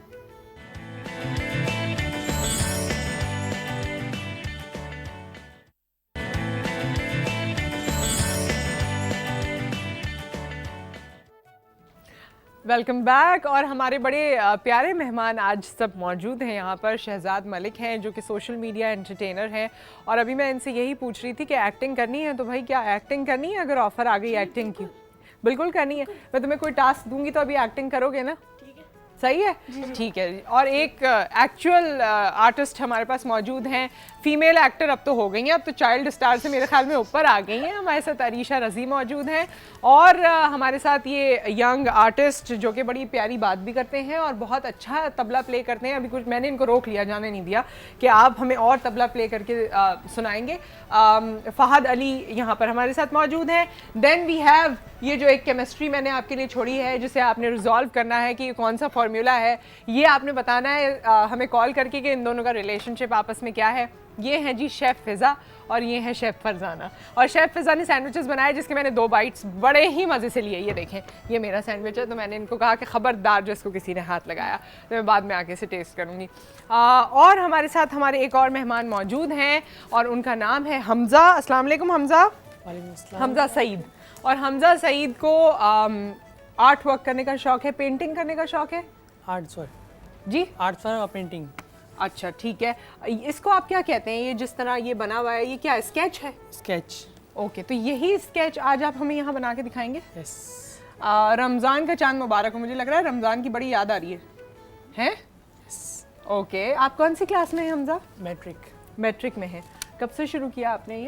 Welcome back. और हमारे बड़े प्यारे मेहमान आज सब मौजूद हैं यहाँ पर। शहजाद मलिक हैं जो कि सोशल मीडिया एंटरटेनर हैं, और अभी मैं इनसे यही पूछ रही थी कि एक्टिंग करनी है तो भाई क्या एक्टिंग करनी है? अगर ऑफ़र आ गई एक्टिंग की, बिल्कुल करनी है। मैं तुम्हें कोई टास्क दूंगी तो अभी एक्टिंग करोगे ना? सही है, ठीक है। और एक एक्चुअल आर्टिस्ट हमारे पास मौजूद हैं, फीमेल एक्टर अब तो हो गई हैं, अब तो चाइल्ड स्टार से मेरे ख्याल में ऊपर आ गई हैं। हमारे साथ अरीशा रज़ी मौजूद हैं और हमारे साथ ये यंग आर्टिस्ट जो कि बड़ी प्यारी बात भी करते हैं और बहुत अच्छा तबला प्ले करते हैं। अभी कुछ मैंने इनको रोक लिया, जाने नहीं दिया कि आप हमें और तबला प्ले करके सुनाएंगे। फ़हद अली यहाँ पर हमारे साथ मौजूद हैं। देन वी हैव ये जो एक केमिस्ट्री मैंने आपके लिए छोड़ी है जिसे आपने रिजॉल्व करना है कि कौन सा फॉर्मूला है, ये आपने बताना है हमें कॉल करके कि इन दोनों का रिलेशनशिप आपस में क्या है। ये हैं जी शेफ़ फ़िज़ा और ये हैं शेफ़ फरजाना। और शेफ़ फ़िज़ा ने सैंडविचेस बनाए जिसके मैंने 2 बाइट्स बड़े ही मज़े से लिए। ये देखें, ये मेरा सैंडविच है, तो मैंने इनको कहा कि ख़बरदार जो इसको किसी ने हाथ लगाया तो मैं बाद में आके इसे टेस्ट करूँगी। और हमारे साथ हमारे एक और मेहमान मौजूद हैं और उनका नाम है हमज़ा। अस्सलाम वालेकुम हमज़ा। हमज़ा सईद। और हमज़ा सईद को आर्ट वर्क करने का शौक़ है, पेंटिंग करने का शौक़ है। आर्ट्स वर्क जी, आर्ट्स वर्क और पेंटिंग। अच्छा ठीक है, इसको आप क्या कहते हैं? ये जिस तरह ये बना हुआ है ये क्या स्केच है? स्केच। ओके, तो यही स्केच आज आप हमें यहाँ बना के दिखाएंगे? यस। रमज़ान का चांद मुबारक हो। मुझे लग रहा है रमज़ान की बड़ी याद आ रही है, हैं? ओके, आप कौन सी क्लास में हैं हमज़ा? मैट्रिक में हैं। कब से शुरू किया आपने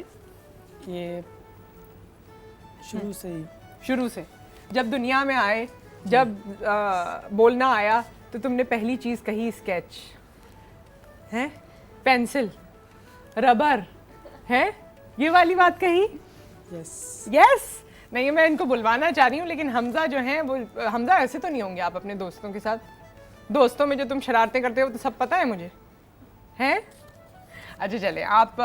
ये शुरू से जब दुनिया में आए, जब बोलना आया तो तुमने पहली चीज़ कही स्केच है, पेंसिल, रबर है, ये वाली बात कही? यस। यस। नहीं, मैं इनको बुलवाना चाह रही हूँ, लेकिन हमजा जो हैं वो, हमजा ऐसे तो नहीं होंगे आप अपने दोस्तों के साथ? दोस्तों में जो तुम शरारतें करते हो तो सब पता है मुझे, हैं? अच्छा चले, आप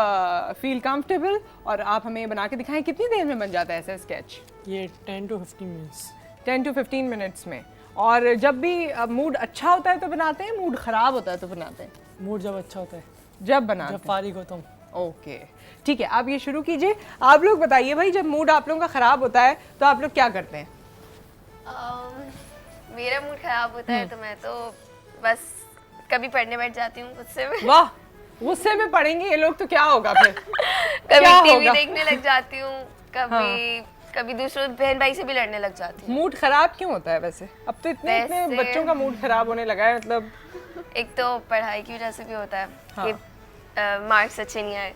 फील कंफर्टेबल और आप हमें बना के दिखाएं कितनी देर में बन जाता है ऐसा स्केच? ये 10 to 15 मिनट्स। 10 to 15 मिनट्स में। और जब भी मूड अच्छा होता है तो बनाते हैं, मूड ख़राब होता है तो बनाते हैं? मूड जब अच्छा होता है, जब बनाते जब हैं। फारिग होता हूँ। ओके ठीक है, आप ये शुरू कीजिए। आप लोग बताइए भाई, जब मूड आप लोगों का ख़राब होता है तो आप लोग क्या करते हैं? मेरा मूड खराब होता है तो मैं तो बस कभी पढ़ने बैठ जाती हूँ गुस्से में। वाह, गुस्से में पढ़ेंगे ये लोग तो क्या होगा फिर? कभी क्या टीवी होगा? देखने लग जाती हूँ, कभी दूसरों बहन भाई से भी लड़ने लग जाती हूँ। मूड खराब क्यों होता है वैसे? अब तो इतने वैसे- बच्चों का मूड खराब होने लगा है, मतलब एक तो पढ़ाई की वजह से भी होता है कि मार्क्स अच्छे नहीं आए,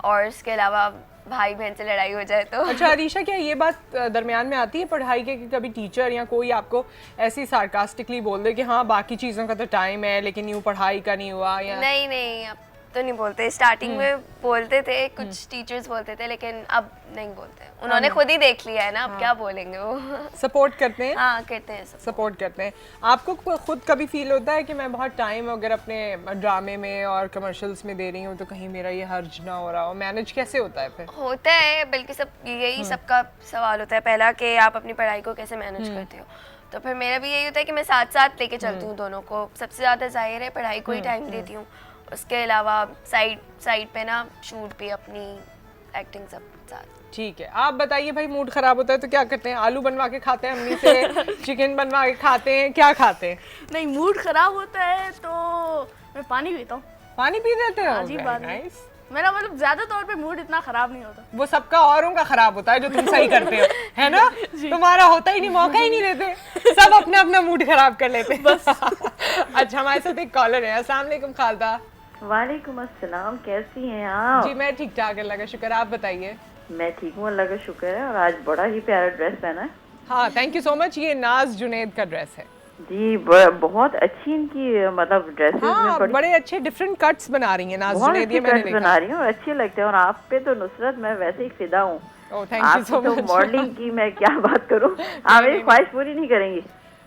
और इसके अलावा भाई बहन से लड़ाई हो जाए तो। अच्छा अरीशा, क्या ये बात दरमियान में आती है पढ़ाई के कि कभी टीचर या कोई आपको ऐसी सार्कास्टिकली बोल दे कि हाँ बाकी चीज़ों का तो टाइम है लेकिन यूँ पढ़ाई का नहीं हुआ? या नहीं, अब तो नहीं बोलते। स्टार्टिंग में बोलते थे, कुछ टीचर्स बोलते थे, लेकिन अब नहीं बोलते। उन्होंने खुद ही देख लिया है ना, अब क्या बोलेंगे वो। सपोर्ट करते हैं? हाँ करते हैं, सपोर्ट करते हैं। आपको खुद कभी फील होता है कि मैं बहुत टाइम अगर अपने ड्रामे में और कमर्शियल्स में दे रही हूँ तो कहीं मेरा ये हर्ज ना हो रहा हो? मैनेज कैसे होता है फिर? होता है, बल्कि सब यही सबका सवाल होता है पहला कि आप अपनी पढ़ाई को कैसे मैनेज करते हो। तो फिर मेरा भी यही होता है कि मैं साथ साथ लेके चलती हूँ दोनों को। सबसे ज़्यादा जाहिर है पढ़ाई को ही टाइम देती हूँ, उसके अलावा साइड पे ना शूट भी, अपनी एक्टिंग सब साथ। ठीक है, आप बताइए भाई, मूड खराब होता है तो क्या करते हैं? आलू बनवा के खाते हैं अम्मी से, चिकन बनवा के खाते हैं, क्या खाते हैं? नहीं, मूड खराब होता है तो मैं पानी पीता हूँ। पानी पी देते हो? अजीब बात है। Nice. मेरा मतलब ज्यादा तौर पे मूड इतना खराब नहीं होता। वो सबका औरों का खराब होता है जो तुम सही करते हो, है ना? तुम्हारा होता ही नहीं, मौका ही नहीं देते, सब अपना अपना मूड खराब कर लेते हैं। बस। अच्छा, हमारे साथ एक कॉलर है। अस्सलाम वालेकुम खालदा। वालेकुम अस्सलाम, कैसी हैं आप? जी मैं ठीक ठाक, अल्लाह का शुक्र, आप बताइए। मैं ठीक हूँ, अल्लाह का शुक्र है। और आज बड़ा ही प्यारा ड्रेस पहना है। हाँ थैंक यू सो मच। ये नाज जुनैद का ड्रेस है जी, बहुत अच्छी इनकी मतलब ड्रेसेस हाँ, में बड़े अच्छे डिफरेंट कट्स बना रही हैं नाज बहुत जुनैद, अच्छे ये मैंने कट्स देखा। बना रही हूँ और अच्छे लगते हैं। और आप पे तो नुसरत मैं वैसे ही फिदा हूँ। ओह थैंक यू सो तो मच। मॉडलिंग की मैं क्या बात करूँ, आप मेरी ख्वाहिश पूरी नहीं करेंगी।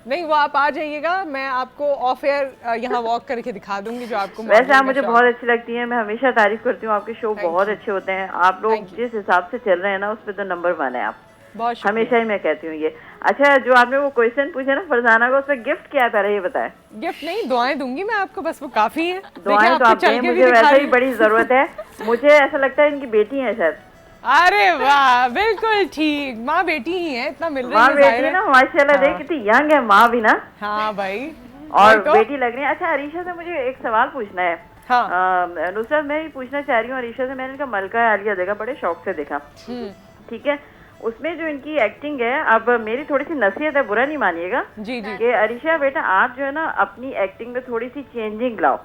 नहीं, वो आप आ जाइएगा, मैं आपको ऑफ एयर यहाँ वॉक करके दिखा दूंगी जो आपको। वैसे आप मुझे बहुत अच्छी लगती हैं, मैं हमेशा तारीफ करती हूँ, आपके शो बहुत अच्छे होते हैं। आप लोग जिस हिसाब से चल रहे हैं ना, उस पर तो नंबर 1 है आप, बहुत हमेशा ही मैं कहती हूँ ये। अच्छा, जो आपने वो क्वेश्चन पूछा ना फरजाना को, उसमें गिफ्ट क्या है पहले ये बताएं। गिफ्ट नहीं, दुआएं दूंगी मैं आपको, बस वो काफी है। दुआएं तो आप दें, मुझे वैसे ही बड़ी जरूरत है। मुझे ऐसा लगता है इनकी बेटी है शायद। अरे वाह, बिल्कुल ठीक, माँ बेटी ही है, इतना मिल रही है। माँ बेटी ना, माशाल्लाह, देख कितनी यंग है माँ भी ना। हाँ भाई, और बेटी लग रही है। अच्छा अरीशा से मुझे एक सवाल पूछना है। हाँ। नुसरत, मैं ही पूछना चाह रही हूँ अरीशा से। मैंने इनका मलका आलिया देखा, बड़े शौक से देखा, ठीक है। उसमें जो इनकी एक्टिंग है, अब मेरी थोड़ी सी नसीहत है, बुरा नहीं मानिएगा जी जी, कि अरीशा बेटा आप जो है ना अपनी एक्टिंग में थोड़ी सी चेंजिंग लाओ।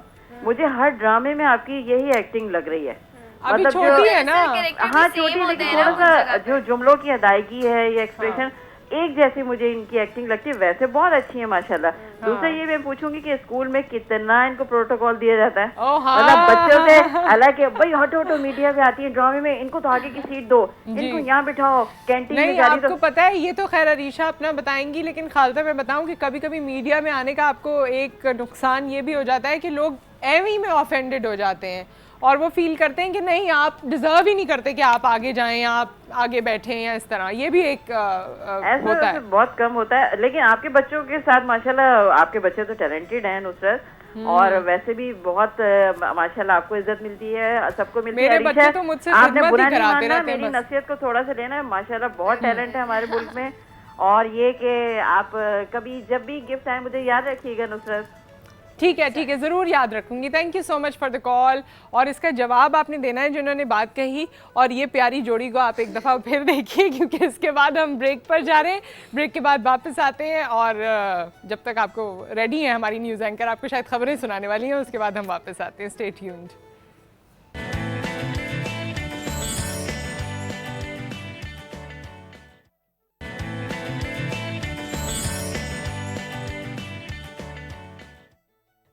मुझे हर ड्रामे में आपकी यही एक्टिंग लग रही है। अभी छोटी है ना। हाँ छोटी, लेकिन थोड़ा सा जो जुमलों की अदायगी है, ये एक्सप्रेशन एक जैसी मुझे इनकी एक्टिंग लगती है। वैसे बहुत अच्छी है माशाल्लाह। दूसरा ये मैं पूछूंगी कि स्कूल में कितना इनको प्रोटोकॉल दिया जाता है, मतलब बच्चों से, हालांकि भाई हटो मीडिया पे आती है ड्रामे में, इनको तो आगे की सीट दो, इनको यहाँ बिठाओ, कैंटीन में जा रही। आपको पता है, ये तो खैर अरीशा अपना बताएंगी, लेकिन खालदा मैं बताऊं कि कभी कभी मीडिया में आने का आपको एक नुकसान ये भी हो जाता है कि लोग एवं में ऑफेंडेड हो जाते हैं और वो फील करते हैं कि नहीं, आप डिजर्व ही नहीं करते कि आप आगे जाएं या आप आगे बैठें या इस तरह। ये भी एक होता है, बहुत कम होता है। लेकिन आपके बच्चों के साथ माशाल्लाह, आपके बच्चे तो टैलेंटेड हैं नुसरत, और वैसे भी बहुत माशाल्लाह आपको इज्जत मिलती है, सबको मिलती है। मेरे बच्चे तो मुझसे आपने बुरा नहीं कराते मानना, रहते हैं, मेरी नसीहत को थोड़ा सा लेना है। माशाल्लाह बहुत टैलेंट है हमारे मुल्क में। और ये कि आप कभी जब भी गिफ्ट आए मुझे याद रखिएगा नुसरत। ठीक है, ज़रूर याद रखूंगी। Thank you so much for the call. और इसका जवाब आपने देना है जिन्होंने बात कही, और ये प्यारी जोड़ी को आप एक दफ़ा फिर देखिए, क्योंकि इसके बाद हम ब्रेक पर जा रहे हैं। ब्रेक के बाद वापस आते हैं, और जब तक आपको रेडी है हमारी न्यूज़ एंकर, आपको शायद खबरें सुनाने वाली हैं, उसके बाद हम वापस आते हैं। Stay tuned.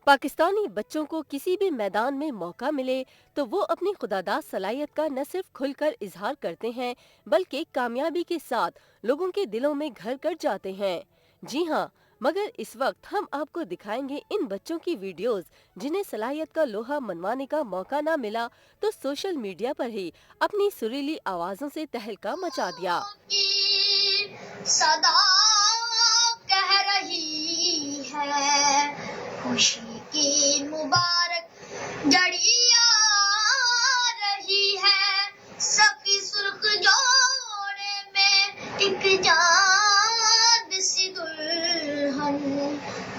पाकिस्तानी बच्चों को किसी भी मैदान में मौका मिले तो वो अपनी खुदादाद सलाहियत का न सिर्फ खुलकर इजहार करते हैं बल्कि कामयाबी के साथ लोगों के दिलों में घर कर जाते हैं। जी हाँ, मगर इस वक्त हम आपको दिखाएंगे इन बच्चों की वीडियोस जिन्हें सलाहियत का लोहा मनवाने का मौका ना मिला तो सोशल मीडिया पर ही अपनी सुरीली आवाजों से तहलका मचा दिया। सदा कह रही है खुशी की मुबारक घड़ी आ रही है, सफी सुर्ख जोड़े में एक चांद सी दुल्हन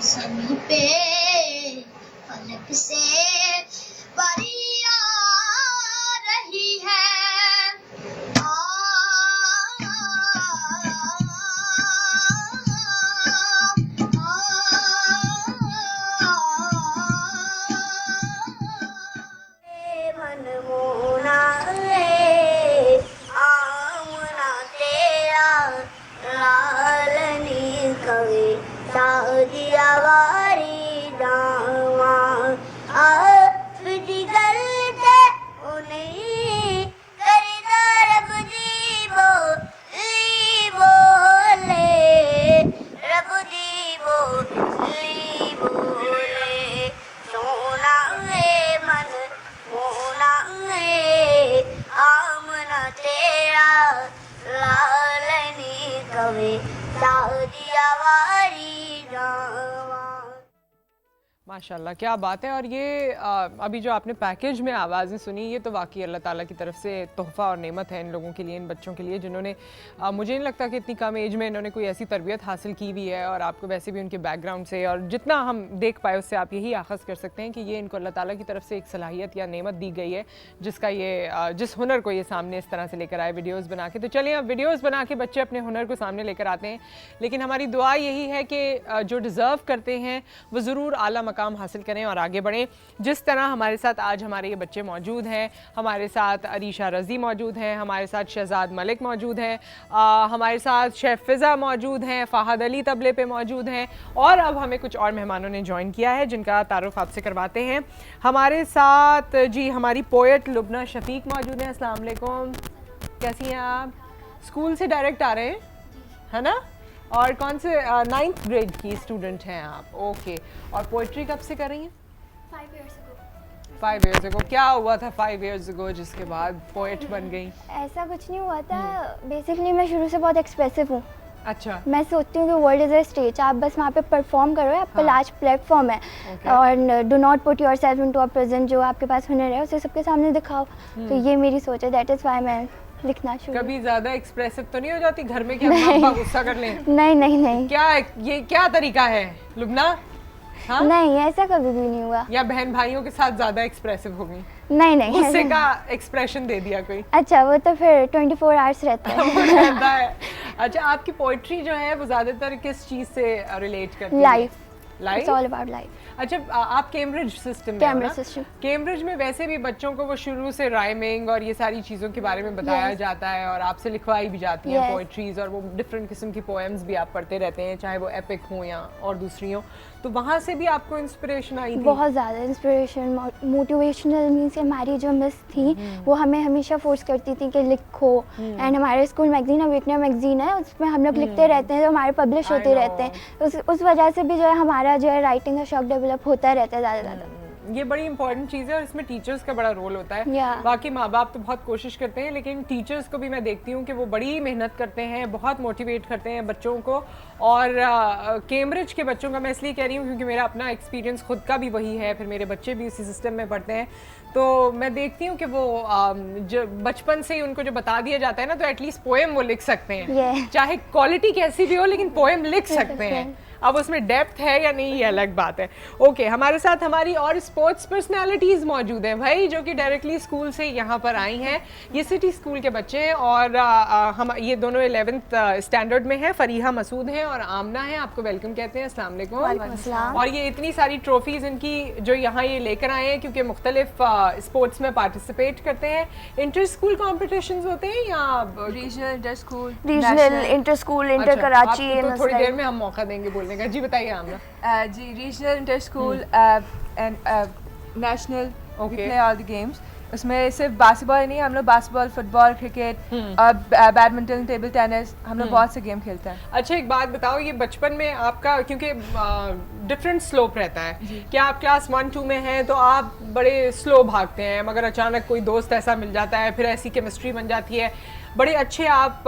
ज़मीं पे फलक से परी आ रही है। माशाल्लाह, क्या बात है। और ये अभी जो आपने पैकेज में आवाज़ें सुनी, ये तो वाकई अल्लाह ताला की तरफ से तोहफ़ा और नेमत है इन लोगों के लिए, इन बच्चों के लिए जिन्होंने मुझे नहीं लगता कि इतनी कम एज में इन्होंने कोई ऐसी तरबियत हासिल की हुई है। और आपको वैसे भी उनके बैकग्राउंड से और जितना हम देख पाए उससे आप यही आख़ज़ कर सकते हैं कि ये इनको अल्लाह ताला की तरफ से एक सलाहियत या नेमत दी गई है जिसका ये जिस हुनर को ये सामने इस तरह से लेकर आए वीडियोज़ बना के। तो चलिए अब वीडियोज़ बना के बच्चे अपने हुनर को सामने लेकर आते हैं, लेकिन हमारी दुआ यही है कि जो डिज़र्व करते हैं वो ज़रूर आला मकाम हासिल करें और आगे बढ़ें। जिस तरह हमारे साथ आज हमारे ये बच्चे मौजूद हैं, हमारे साथ अरीशा रज़ी मौजूद हैं, हमारे साथ शहजाद मलिक मौजूद हैं, हमारे साथ शेफ फ़िज़ा मौजूद हैं, फ़ाहद अली तबले पे मौजूद हैं, और अब हमें कुछ और मेहमानों ने ज्वाइन किया है जिनका तारुफ आपसे करवाते हैं। हमारे साथ जी हमारी पोएट लुबना शफीक मौजूद हैं। अस्सलाम वालेकुम, कैसी हैं आप? स्कूल से डायरेक्ट आ रहे हैं, है ना? और कौन से 9th ग्रेड की स्टूडेंट हैं आप? ओके। और पोइट्री कब से कर रही हैं? 5 years ago. 5 years ago। क्या हुआ था 5 years ago जिसके बाद पोएट बन गई? ऐसा कुछ नहीं हुआ था, बेसिकली मैं शुरू से बहुत एक्सप्रेसिव हूँ। अच्छा। मैं सोचती हूँ कि वर्ल्ड इज़ अ स्टेज, आप बस वहाँ पे परफॉर्म करो, आपका लार्ज प्लेटफॉर्म है, और do not put yourself into a present. जो आपके पास हुनर है उसे सबके सामने दिखाओ। तो ये मेरी सोच है, दैट इज़ वाई मैं लिखना शुरू। कभी ज्यादा एक्सप्रेसिव तो नहीं हो जाती घर में कि अम्मा अब्बा गुस्सा कर लें? नहीं नहीं नहीं। क्या ये क्या तरीका है लुबना? हाँ? नहीं, ऐसा कभी भी नहीं हुआ। या बहन भाइयों के साथ ज्यादा एक्सप्रेसिव हो गई? नहीं नहीं, गुस्से का एक्सप्रेशन दे दिया कोई? अच्छा, वो तो फिर 24 आवर्स रहता है। वो रहता है। अच्छा, आपकी पोइट्री जो है वो ज्यादातर किस चीज से रिलेट करती है? Life. Life? It's all about life. अच्छा, आप कैम्ब्रिज सिस्टम में कैम्ब्रिज सिस्टम। कैम्ब्रिज में वैसे भी बच्चों को वो शुरू से राइमिंग और ये सारी चीज़ों के बारे में बताया जाता है और आपसे लिखवाई भी जाती है पोइट्रीज, और वो डिफरेंट किस्म की पोएम्स भी आप पढ़ते रहते हैं, चाहे वो एपिक हो या और दूसरी हो। तो वहाँ से भी आपको इंस्पिरेशन आई थी? बहुत ज़्यादा इंस्पिरेशन, मोटिवेशनल मीन्स कि हमारी जो मिस थी वो हमें हमेशा फोर्स करती थी कि लिखो। एंड हमारे स्कूल मैगजीन अवेकना मैगजीन है, उसमें हम लोग लिखते रहते हैं, तो हमारे पब्लिश होते रहते हैं। उस वजह से भी जो है हमारा जो है राइटिंग का शौक डेवलप होता रहता है ज़्यादा ज़्यादा। ये बड़ी इंपॉर्टेंट चीज़ है और इसमें टीचर्स का बड़ा रोल होता है। बाकी माँ बाप तो बहुत कोशिश करते हैं, लेकिन टीचर्स को भी मैं देखती हूँ कि वो बड़ी मेहनत करते हैं, बहुत मोटिवेट करते हैं बच्चों को। और कैम्ब्रिज के बच्चों का मैं इसलिए कह रही हूँ क्योंकि मेरा अपना एक्सपीरियंस खुद का भी वही है, फिर मेरे बच्चे भी उसी सिस्टम में पढ़ते हैं। तो मैं देखती हूँ कि वो जो बचपन से ही उनको जो बता दिया जाता है ना, तो एटलीस्ट पोएम वो लिख सकते हैं, चाहे क्वालिटी कैसी भी हो, लेकिन पोएम लिख सकते हैं। अब उसमें डेप्थ है या नहीं ये अलग बात है। ओके, हमारे साथ हमारी और स्पोर्ट्स पर्सनालिटीज़ मौजूद हैं भाई, जो कि डायरेक्टली स्कूल से यहाँ पर आई हैं। ये सिटी स्कूल के बच्चे हैं और हम ये दोनों 11th स्टैंडर्ड में हैं। फरीहा मसूद हैं और आमना है, आपको वेलकम कहते हैं। अस्सलाम वालेकुम। और ये इतनी सारी ट्रॉफीज़ इनकी जो यहाँ ये लेकर आए हैं क्योंकि मुख्तलिफ स्पोर्ट्स में पार्टिसिपेट करते हैं। इंटर स्कूल कॉम्पिटिशन्स होते हैं या regional, inter school, regional, inter school, inter Karachi. थोड़ी देर में हम मौका देंगे बोलने बोलने का। जी बताइए आमना। जी regional, inter school and national, we play all the games. उसमें सिर्फ बास्केटबॉल नहीं, हम लोग बास्केटबॉल, फुटबॉल, क्रिकेट और बैडमिंटन, टेबल टेनिस, हम लोग बहुत से गेम खेलते हैं। अच्छा एक बात बताओ, ये बचपन में आपका क्योंकि डिफरेंट स्लोप रहता है, क्या आप क्लास 1-2 में हैं तो आप बड़े स्लो भागते हैं, मगर अचानक कोई दोस्त ऐसा मिल जाता है, फिर ऐसी केमिस्ट्री बन जाती है, बड़े अच्छे आप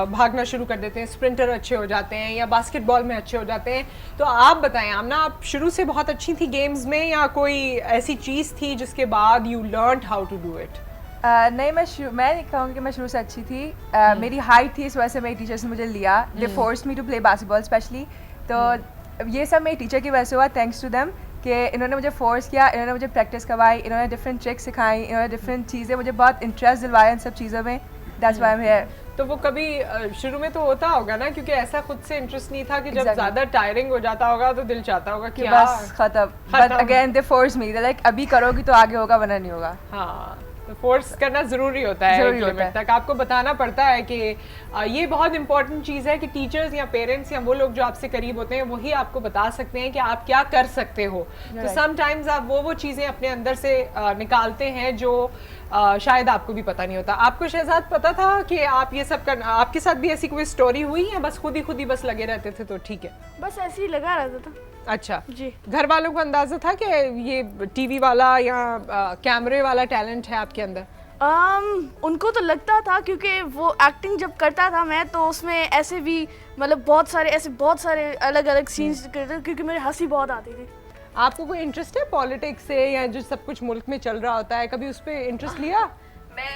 भागना शुरू कर देते हैं, स्प्रिंटर अच्छे हो जाते हैं या बास्केटबॉल में अच्छे हो जाते हैं। तो आप बताएं आमना, आप शुरू से बहुत अच्छी थी गेम्स में या कोई ऐसी चीज़ थी जिसके बाद you learned how to do it? नहीं, मैं नहीं कहूँगी कि मैं शुरू से अच्छी थी। मेरी हाइट थी, इस वजह से मेरी टीचर्स ने मुझे लिया। They forced me to play basketball specially. तो ये सब मेरी टीचर की वजह से हुआ, थैंक्स टू देम, कि इन्होंने मुझे फोर्स किया, इन्होंने मुझे प्रैक्टिस करवाई, इन्होंने डिफरेंट ट्रिक्स सिखाई, इन्होंने डिफरेंट चीज़ें, मुझे बहुत इंटरेस्ट दिलवाया इन सब चीज़ों में। That's why I am here. तो वो कभी शुरू में तो होता होगा ना, क्योंकि ऐसा खुद से इंटरेस्ट नहीं था कि जब ज़्यादा टायरिंग हो जाता होगा तो दिल चाहता होगा कि बस खत्म। But again they force me, they like अभी करोगी तो आगे होगा, वरना नहीं होगा। हाँ, तो फोर्स करना ज़रूरी होता है एक लिमिट तक। आपको बताना पड़ता है कि ये बहुत इंपॉर्टेंट चीज़ है कि टीचर्स या पेरेंट्स या वो लोग जो आपसे करीब होते हैं वही आपको बता सकते हैं कि आप क्या कर सकते हो। तो समटाइम्स आप वो चीज़ें अपने अंदर से निकालते हैं जो शायद आपको भी पता नहीं होता। आपको शहजाद पता था कि आप ये सब करना, आपके साथ भी ऐसी कोई स्टोरी हुई या बस खुद ही बस लगे रहते थे तो ठीक है? बस ऐसे ही लगा रहता था। अच्छा जी। घर वालों को अंदाजा था कि ये टीवी वाला या कैमरे वाला टैलेंट है आपके अंदर? उनको तो लगता था, क्योंकि वो एक्टिंग जब करता था मैं, तो उसमें ऐसे भी मतलब बहुत सारे अलग अलग सीन्स करते, क्योंकि मेरी हंसी बहुत आती थी। आपको कोई इंटरेस्ट है पॉलिटिक्स से या जो सब कुछ मुल्क में चल रहा होता है, कभी उस पर इंटरेस्ट लिया? मैं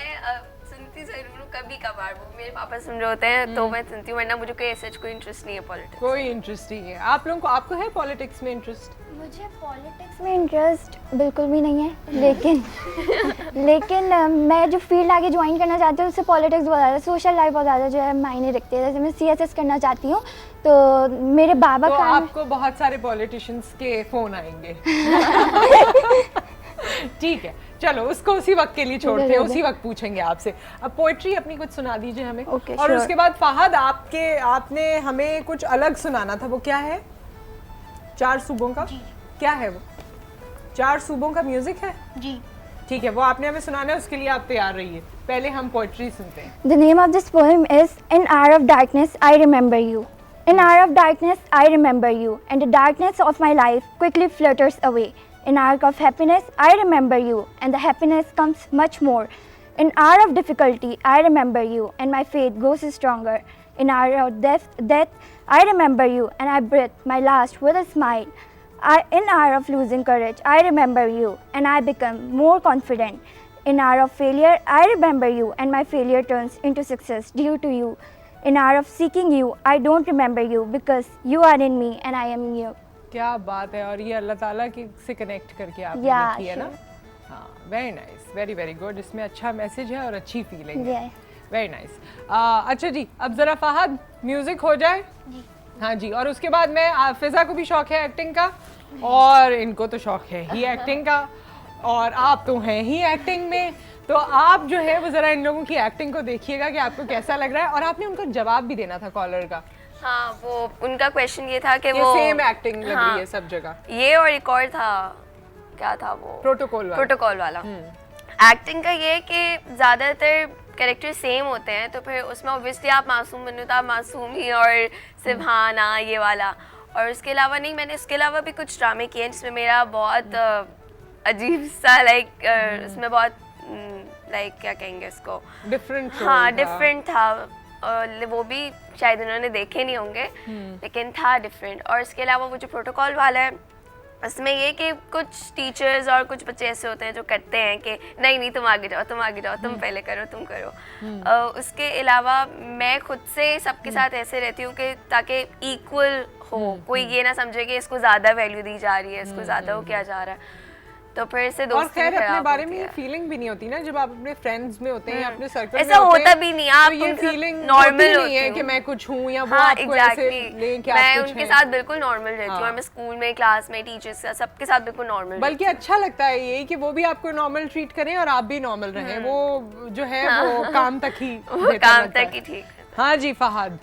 सुनती जरूर हूँ कभी कभार, वो मेरे पापा सुन रहे होते हैं तो मैं सुनती हूँ, वरना मुझे कोई इंटरेस्ट नहीं है पॉलिटिक्स। कोई इंटरेस्ट नहीं है आप लोगों को? आपको है पॉलिटिक्स में इंटरेस्ट? मुझे पॉलिटिक्स में इंटरेस्ट बिल्कुल भी नहीं है, लेकिन मैं जो फील्ड आगे ज्वाइन करना चाहती हूँ उससे पॉलिटिक्स बहुत ज़्यादा, सोशल लाइफ बहुत ज़्यादा जो है मायने रखती है। जैसे मैं CSS करना चाहती हूँ, तो मेरे बाबा तो का आपको बहुत सारे पॉलिटिशियंस के फ़ोन आएंगे। ठीक है, चलो उसको उसी वक्त के लिए छोड़ते हैं, उसी वक्त पूछेंगे आपसे। अब पोएट्री अपनी कुछ सुना दीजिए हमें। और उसके बाद फहद आपने हमें कुछ अलग सुनाना था, वो क्या है? 4 सूबों का? क्या है वो? 4 सूबों का म्यूजिक है जी। ठीक है, वो आपने हमें सुनाना है, उसके लिए आप तैयार रहिए। पहले हम पोएट्री सुनते हैं। The name of this poem is In Hour of Darkness I Remember You. In hour of darkness I remember you, and the darkness of my life quickly flutters away. In hour of happiness I remember you, and the happiness comes much more. In hour of difficulty I remember you, and my faith grows stronger. In hour of death I remember you, and I breathe my last with a smile. In hour of losing courage I remember you, and I become more confident. In hour of failure I remember you, and my failure turns into success due to you. In hour of seeking you I don't remember you, because you are in me and I am in you. क्या बात है, और ये अल्लाह ताला की से कनेक्ट करके आपने लिखी है ना? हाँ, वेरी नाइस, वेरी गुड। इसमें अच्छा मैसेज है और अच्छी फीलिंग है। Very nice. अच्छा जी, अब ज़रा फहद म्यूज़िक हो जाए जी। हाँ जी, और उसके बाद मैं फिज़ा को भी शौक़ है एक्टिंग का, और इनको तो शौक़ है ही एक्टिंग का, और आप तो हैं ही एक्टिंग में, तो आप जो है वो ज़रा इन लोगों की एक्टिंग को देखिएगा कि आपको कैसा लग रहा है। और आपने उनको जवाब भी देना था कॉलर का। हाँ, वो उनका क्वेश्चन ये था कि वो सेम एक्टिंग लग रही है सब जगह, ये और एक और था, क्या था वो? प्रोटोकॉल वाला। एक्टिंग का ये कि ज़्यादातर कैरेक्टर सेम होते हैं, तो फिर उसमें ऑब्वियसली आप मासूम बनो तो आप मासूम ही, और सिर्फ हाँ ना ये वाला। और उसके अलावा नहीं, मैंने इसके अलावा भी कुछ ड्रामे किए हैं जिसमें मेरा बहुत अजीब सा उसमें बहुत क्या कहेंगे उसको, डिफरेंट। हाँ, डिफरेंट था। वो भी शायद उन्होंने देखे नहीं होंगे, लेकिन था डिफरेंट। और इसके अलावा वो जो प्रोटोकॉल वाला है, उसमें ये कि कुछ टीचर्स और कुछ बच्चे ऐसे होते हैं जो करते हैं कि नहीं तुम आगे जाओ, तुम पहले करो, तुम करो। उसके अलावा मैं खुद से सबके साथ ऐसे रहती हूँ कि ताकि इक्वल हो, कोई ये ना समझे कि इसको ज़्यादा वैल्यू दी जा रही है, इसको ज़्यादा वो किया जा रहा है, तो फिर से दोस्ती। और खैर अपने बारे में ये फीलिंग भी नहीं होती ना जब आप अपने फ्रेंड्स में होते हैं या अपने सर्कल में ऐसा होता भी नहीं, आप तो ये फीलिंग नॉर्मल नहीं है कि मैं कुछ हूँ या वो हाँ, आपको ऐसे लें कि आप मैं कुछ उनके साथ बिल्कुल नॉर्मल रहती हूँ, और मैं स्कूल में, क्लास में, टीचर्स के साथ, सबके साथ बिल्कुल नॉर्मल। बल्कि अच्छा लगता है ये कि वो भी आपको नॉर्मल ट्रीट करें और आप भी नॉर्मल रहें, वो जो है वो काम तक ही ठीक। हाँ जी फहद,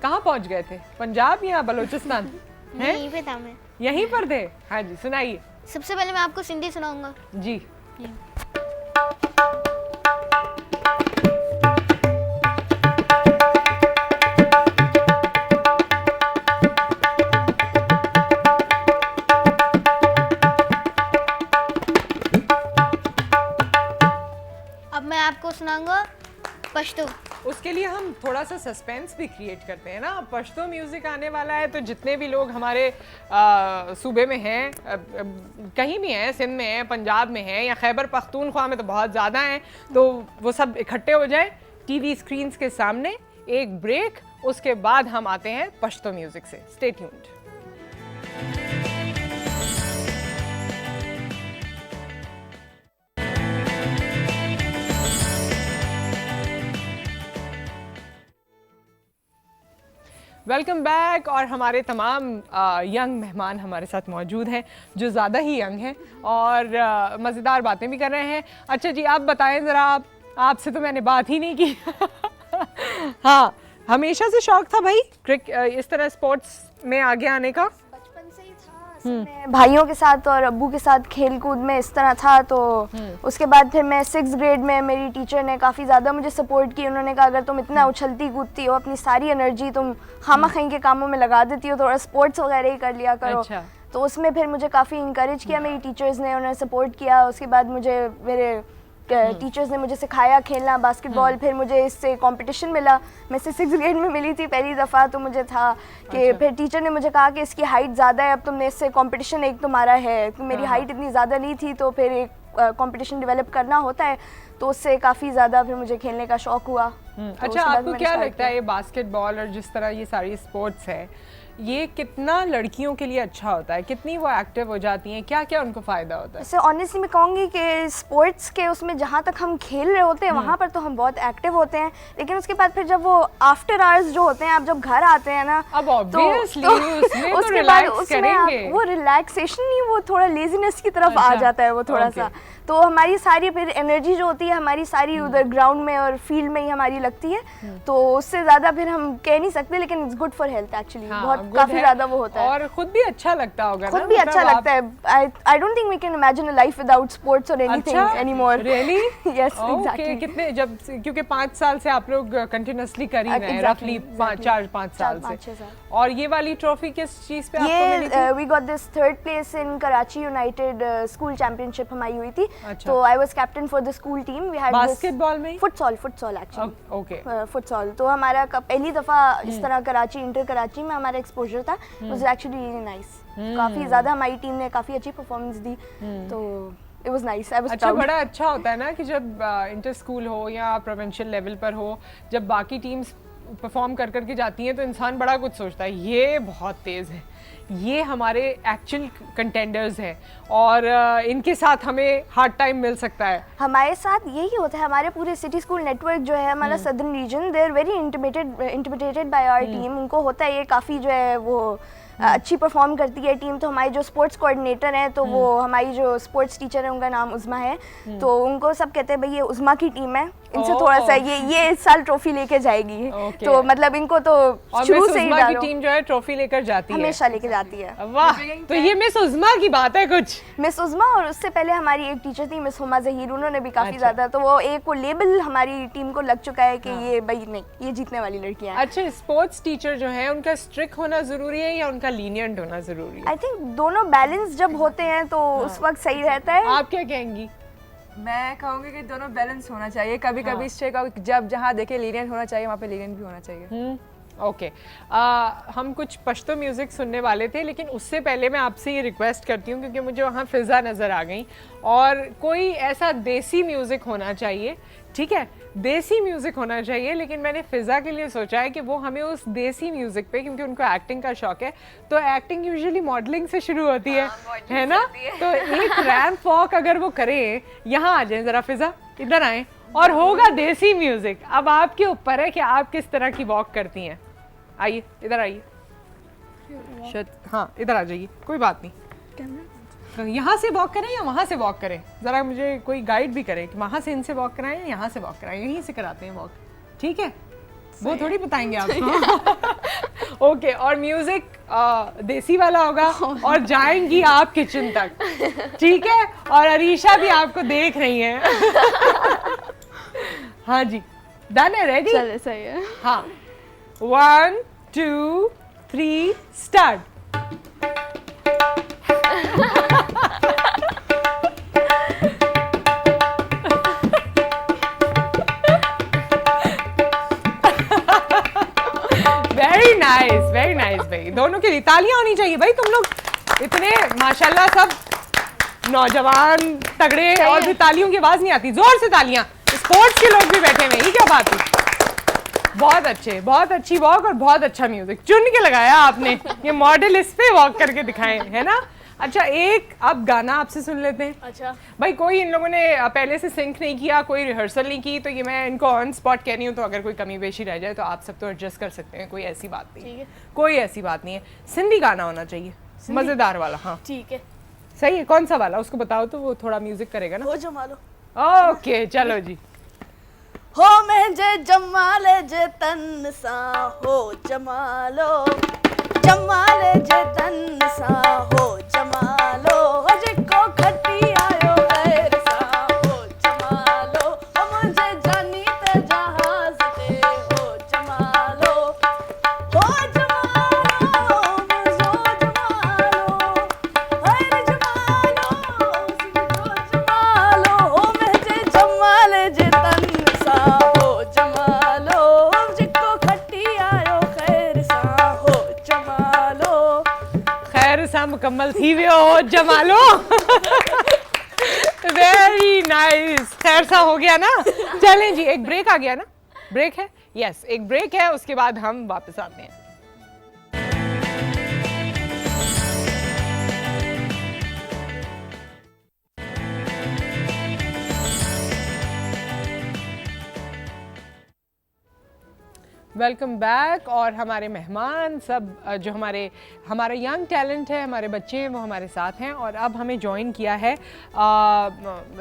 कहाँ पहुँच गए थे? पंजाब या बलूचिस्तान? हैं? यहीं पे था मैं। यहीं पर थे? हाँ जी, सुनाइए। सबसे पहले मैं आपको सिंधी सुनाऊंगा। जी। अब मैं आपको सुनाऊंगा पश्तो। उसके लिए हम थोड़ा सा सस्पेंस भी क्रिएट करते हैं ना। पश्तो म्यूज़िक आने वाला है, तो जितने भी लोग हमारे सूबे में हैं, कहीं भी हैं, सिंध में हैं, पंजाब में हैं या खैबर पख्तूनख्वा में तो बहुत ज़्यादा हैं, तो वो सब इकट्ठे हो जाए टीवी स्क्रीन्स के सामने। एक ब्रेक, उसके बाद हम आते हैं पश्तो म्यूज़िक से। Stay tuned. Welcome back. और हमारे तमाम यंग मेहमान हमारे साथ मौजूद हैं जो ज़्यादा ही यंग हैं और मज़ेदार बातें भी कर रहे हैं। अच्छा जी, आप बताएं ज़रा, आपसे तो मैंने बात ही नहीं की। हाँ, हमेशा से शौक था भाई इस तरह स्पोर्ट्स में आगे आने का? बचपन से ही था। मैं भाइयों के साथ और अब्बू के साथ खेल कूद में इस तरह था। तो उसके बाद फिर मैं 6th ग्रेड में मेरी टीचर ने काफ़ी ज़्यादा मुझे सपोर्ट की। उन्होंने कहा अगर तुम इतना उछलती कूदती हो, अपनी सारी एनर्जी तुम खामा-खहीं के कामों में लगा देती हो, थोड़ा स्पोर्ट्स वगैरह ही कर लिया करो। अच्छा। तो उसमें फिर मुझे काफ़ी इंकरेज किया मेरी टीचर्स ने, उन्होंने सपोर्ट किया। उसके बाद मुझे मेरे टीचर्स ने मुझे सिखाया खेलना बास्केटबॉल। फिर मुझे इससे कंपटीशन मिला। मैं 6th ग्रेड में मिली थी पहली दफ़ा, तो मुझे था कि फिर टीचर ने मुझे कहा कि इसकी हाइट ज़्यादा है, अब तुमने इससे कंपटीशन एक तुम्हारा है। तो मेरी हाइट इतनी ज़्यादा नहीं थी, तो फिर एक कंपटीशन डेवलप करना होता है, तो उससे काफ़ी ज़्यादा फिर मुझे खेलने का शौक़ हुआ। तो अच्छा, आपको क्या लगता है ये बास्केटबॉल और जिस तरह ये सारी स्पोर्ट्स है, ये कितना लड़कियों के लिए अच्छा होता है? कितनी वो एक्टिव हो जाती हैं? क्या क्या उनको फ़ायदा होता है? वैसे ऑनेस्टली मैं कहूँगी कि स्पोर्ट्स के उसमें जहाँ तक हम खेल रहे होते हैं वहाँ पर तो हम बहुत एक्टिव होते हैं, लेकिन उसके बाद फिर जब वो आफ्टर आवर्स जो होते हैं, आप जब घर आते हैं ना, अब ऑब्वियसली उसके बाद उसमें आप वो रिलैक्सेशन नहीं, वो थोड़ा लेजीनेस की तरफ आ जाता है वो थोड़ा सा। तो हमारी सारी फिर एनर्जी जो होती है हमारी सारी उधर ग्राउंड में और फील्ड में ही हमारी लगती है। तो उससे ज़्यादा फिर हम कह नहीं सकते, लेकिन it's good for health actually. बहुत काफ़ी ज़्यादा वो होता है और खुद भी अच्छा लगता होगा। खुद भी अच्छा लगता है। I don't think we can imagine a life without sports और anything anymore. Really? Yes, exactly. कितने जब, क्योंकि 5 साल से आप लोग कंटिन्यूअसली कर ही रहे हैं, रफली 4-5 साल से। और ये वाली ट्रॉफी किस चीज़ पे आपको मिली थी? We got this 3rd place in Karachi united school championship हमारी हुई थी। तो I was captain for the school team. We had basketball में? Futsal actually. Okay, futsal. तो हमारा पहली दफ़ा इस तरह कराची, इंटर कराची में हमारा एक्सपोजर था। It was actually really nice. काफ़ी ज़्यादा हमारी टीम ने काफ़ी अच्छी परफॉर्मेंस दी, तो it was nice. I was अच्छा, बड़ा अच्छा होता है ना कि जब इंटर स्कूल हो या प्रोविंशियल लेवल पर हो, जब बाकी टीम्स परफॉर्म कर के जाती हैं तो इंसान बड़ा कुछ सोचता है, ये बहुत तेज़ है, ये हमारे एक्चुअल कंटेंडर्स हैं और इनके साथ हमें हार्ड टाइम मिल सकता है। हमारे साथ यही होता है। हमारे पूरे सिटी स्कूल नेटवर्क जो है हमारा southern region, they are very intimidated by our team. उनको होता है ये काफ़ी जो है वो अच्छी परफॉर्म करती है टीम। तो हमारी जो स्पोर्ट्स कोऑर्डिनेटर हैं, तो वो हमारी जो स्पोर्ट्स टीचर है उनका नाम उज़मा है। तो उनको सब कहते हैं भाई ये उज़मा की टीम है, इनसे थोड़ा सा ये इस साल ट्रॉफी लेके जाएगी। तो मतलब इनको तो शुरू से ही उज़मा की टीम जो है ट्रॉफी लेकर जाती है, हमेशा लेके जाती है। वाह, तो ये मिस उज़मा की बात है कुछ। मिस उज़मा, और उससे पहले हमारी एक टीचर थी मिस हुमा ज़हीर, उन्होंने भी काफ़ी ज़्यादा, तो वो एक वो लेबल हमारी टीम को लग चुका है कि ये भाई नहीं, ये जीतने वाली लड़कियाँ हैं। अच्छा, स्पोर्ट्स टीचर जो है उनका स्ट्रिक्ट होना ज़रूरी है या उनका लीनियंट होना ज़रूरी है? आई थिंक दोनों बैलेंस जब होते हैं तो उस वक्त सही रहता है। आप क्या कहेंगी? मैं कहूँगी कि दोनों बैलेंस होना चाहिए। कभी कभी जब जहाँ देखे लीनियंट होना चाहिए, वहाँ पे लीनियंट भी होना चाहिए। ओके, हम कुछ पश्तो म्यूज़िक सुनने वाले थे, लेकिन उससे पहले मैं आपसे ये रिक्वेस्ट करती हूँ, क्योंकि मुझे वहाँ फ़िज़ा नज़र आ गई, और कोई ऐसा देसी म्यूज़िक होना चाहिए, ठीक है, देसी म्यूज़िक होना चाहिए। लेकिन मैंने फ़िज़ा के लिए सोचा है कि वो हमें उस देसी म्यूज़िक पे, क्योंकि उनको एक्टिंग का शौक है, तो एक्टिंग यूजुअली मॉडलिंग से शुरू होती है ना? तो एक रैंप वॉक अगर वो करें, यहाँ आ जाएं ज़रा फ़िज़ा, इधर आएँ, और होगा देसी म्यूज़िक। अब आपके ऊपर है कि आप किस तरह की वॉक करती हैं। आइए, इधर आइए, हाँ इधर आ जाइए, कोई बात नहीं। यहाँ से वॉक करें या वहाँ से वॉक करें? ज़रा मुझे कोई गाइड भी करे कि वहाँ से इनसे वॉक कराएं या यहाँ से वॉक कराएं। यहीं से कराते हैं वॉक, ठीक है? वो थोड़ी बताएंगे आपको। ओके, और म्यूजिक देसी वाला होगा और जाएंगी आप किचन तक, ठीक है? और अरीशा भी आपको देख रही है। हाँ जी, डन है, रेडी? चले, सही है। हाँ, 1 2 3 स्टार्ट। वेरी नाइस भाई, दोनों की तालियां होनी चाहिए भाई। तुम लोग इतने माशाल्लाह सब नौजवान तगड़े, और भी तालियों की आवाज नहीं आती, जोर से तालियां। स्पोर्ट्स के लोग भी बैठे हुए, ये क्या बात है? बहुत अच्छे, बहुत अच्छी वॉक और बहुत अच्छा म्यूजिक चुन के लगाया आपने। ये मॉडल इस पे वॉक करके दिखाए, है ना? अच्छा, एक अब गाना आपसे सुन लेते हैं। अच्छा भाई, कोई इन लोगों ने पहले से सिंक नहीं किया, कोई रिहर्सल नहीं की, तो ये मैं इनको ऑन स्पॉट कह रही हूँ, तो अगर कोई कमी बेशी रह जाए तो आप सब तो एडजस्ट कर सकते हैं, कोई ऐसी बात नहीं। ठीक है, कोई ऐसी बात नहीं है। सिंधी गाना होना चाहिए, मजेदार वाला। हाँ ठीक है, सही है। कौन सा वाला उसको बताओ तो वो थोड़ा म्यूजिक करेगा ना। हो जमा लो। ओके चलो जी। हो मुंहिंजे जमाले जे तन सा हो जमालो, जमाले जे तन सा हो जमालो, जेको खटी आयो गैर सा हो जमालो, हो मुंहिंजे जानी ते जहाज ते हो जमालो, हो जमालो मुंहिंजो जमालो, हर जमालो मुंहिंजो जमालो, हो मुंहिंजे जमाले जे तन सा हो जमालो, जेको खटी आयो खैर सा हो जमालो। खैर सा मुकम्मल थी वियो, हो जमालो। वेरी नाइस, खैर सा हो गया ना। चलें जी, एक ब्रेक आ गया ना? ब्रेक है? यस, एक ब्रेक है, उसके बाद हम वापस आते हैं। Welcome back. और हमारे मेहमान सब जो हमारा यंग टैलेंट है, हमारे बच्चे हैं, वो हमारे साथ हैं। और अब हमें ज्वाइन किया है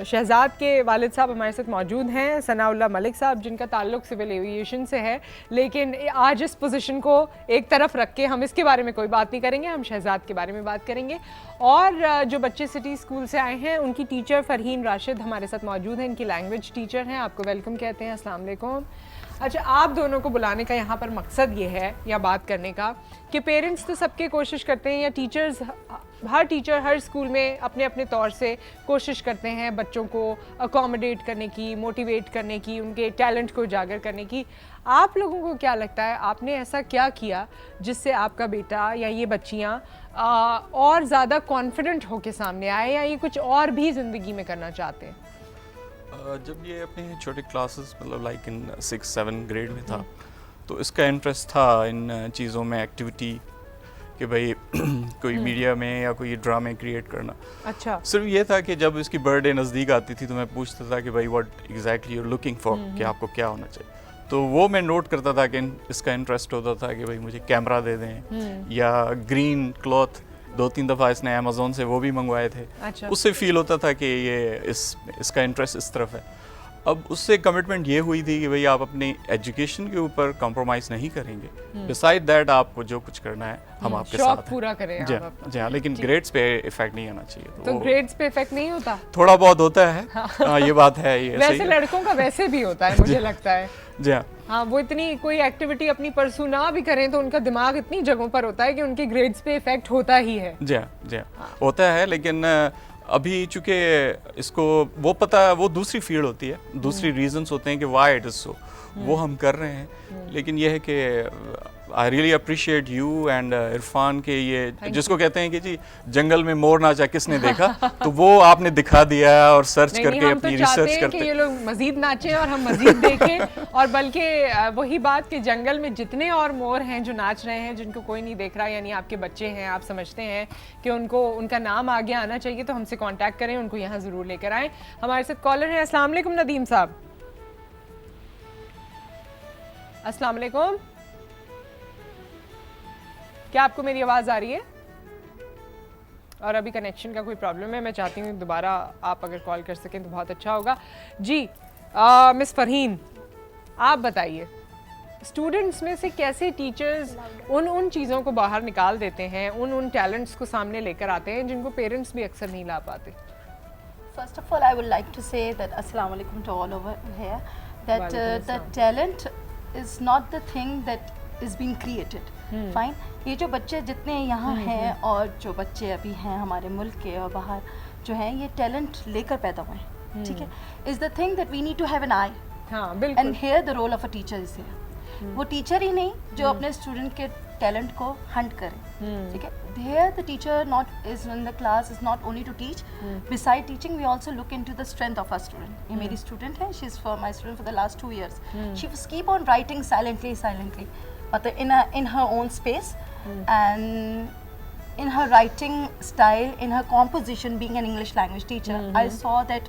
शहजाद के वालिद साहब हमारे साथ मौजूद हैं, सनाउल्लाह मलिक साहब, जिनका ताल्लुक़ सिविल एविएशन से है। लेकिन आज इस पोजीशन को एक तरफ रख के हम इसके बारे में कोई बात नहीं करेंगे, हम शहजाद के बारे में बात करेंगे। और जो बच्चे सिटी स्कूल से आए हैं, उनकी टीचर फ़रहीन राशिद हमारे साथ मौजूद हैं, इनकी लैंग्वेज टीचर हैं। आपको वेलकम कहते हैं, अस्सलाम वालेकुम। अच्छा, आप दोनों को बुलाने का यहाँ पर मकसद ये है, या बात करने का, कि पेरेंट्स तो सबके कोशिश करते हैं, या टीचर्स, हर टीचर हर स्कूल में अपने अपने तौर से कोशिश करते हैं बच्चों को अकोमोडेट करने की, मोटिवेट करने की, उनके टैलेंट को उजागर करने की। आप लोगों को क्या लगता है, आपने ऐसा क्या किया जिससे आपका बेटा या ये बच्चियाँ और ज़्यादा कॉन्फिडेंट होके सामने आए, या ये कुछ और भी ज़िंदगी में करना चाहते हैं? जब ये अपने छोटे क्लासेस, मतलब लाइक इन 6-7 ग्रेड में था, तो इसका इंटरेस्ट था इन चीज़ों में, एक्टिविटी, कि भाई कोई मीडिया में या कोई ड्रामे क्रिएट करना। अच्छा। सिर्फ ये था कि जब इसकी बर्थडे नज़दीक आती थी तो मैं पूछता था कि भाई what exactly you looking for, कि आपको क्या होना चाहिए। तो वो मैं नोट करता था कि इसका इंटरेस्ट होता था कि भाई मुझे कैमरा दे दें, या ग्रीन क्लॉथ 2-3 दफ़ा इसने अमेज़ोन से वो भी मंगवाए थे। अच्छा। उससे फील होता था कि ये इसका इंटरेस्ट इस तरफ है। अब उससे कमिटमेंट ये हुई थी कि भाई आप अपनी एजुकेशन के ऊपर कॉम्प्रोमाइज़ नहीं करेंगे, बिसाइड दैट आपको जो कुछ करना है हम आपके साथ हैं। पूरा करें जी हाँ, लेकिन ग्रेड्स पे इफेक्ट नहीं आना चाहिए। तो ग्रेड्स पे इफेक्ट नहीं होता? थोड़ा बहुत होता है। हाँ, ये बात है। ये वैसे लड़कों का वैसे भी होता है, मुझे लगता है। जी हाँ। हाँ, वो इतनी कोई एक्टिविटी अपनी परसू ना भी करें तो उनका दिमाग इतनी जगहों पर होता है कि उनके ग्रेड्स पे इफेक्ट होता ही है। जी हाँ, होता है। लेकिन अभी चूँकि इसको वो पता, वो दूसरी फील्ड होती है, दूसरी रीजंस होते हैं कि वाई इट इज़ सो, वो हम कर रहे हैं। लेकिन ये है कि I really appreciate you and Irfan के ये जिसको कहते हैं कि जी जंगल में मोर नाचा किसने देखा, तो वो आपने दिखा दिया और सर्च करके अपनी रिसर्च करते हैं कि ये लोग मजीद नाचें और हम मजीद देखें। और बल्कि वही बात कि जंगल में जितने और मोर हैं जो नाच रहे हैं, जिनको कोई नहीं देख रहा, यानी आपके बच्चे हैं, आप समझते हैं कि उनको उनका नाम आगे आना चाहिए, तो हमसे कॉन्टैक्ट करें, उनको यहाँ ज़रूर लेकर आएँ। हमारे साथ कॉलर हैं। अस्सलाम वालेकुम नदीम साहब। अस्सलाम वालेकुम, क्या आपको मेरी आवाज़ आ रही है? और अभी कनेक्शन का कोई प्रॉब्लम है, मैं चाहती हूँ दोबारा आप अगर कॉल कर सकें तो बहुत अच्छा होगा। जी मिस फरहीन, आप बताइए स्टूडेंट्स में से कैसे टीचर्स उन चीज़ों को बाहर निकाल देते हैं, उन टैलेंट्स को सामने लेकर आते हैं जिनको पेरेंट्स भी अक्सर नहीं ला पाते? First of all, I would like to say that Assalamu alaikum to all over here, that the talent is not the thing that is being created. Fine. ये जो बच्चे जितने यहाँ हैं और जो बच्चे अभी हैं हमारे मुल्क के और बाहर जो हैं, ये टैलेंट लेकर पैदा हुए हैं, ठीक है. Is the thing that we need to have an eye. हाँ, बिल्कुल. And here the role of a teacher is here. वो टीचर ही नहीं जो अपने स्टूडेंट के टैलेंट को हंट करे, ठीक है. Here the teacher not is in the class is not only to teach. Beside teaching, we also look into the strength of our student. ये मेरी student है, she's for my student for the last 2 years. She was keep on writing silently, मतलब in her own space, and in her writing style, in her composition, being an English language teacher, I saw that.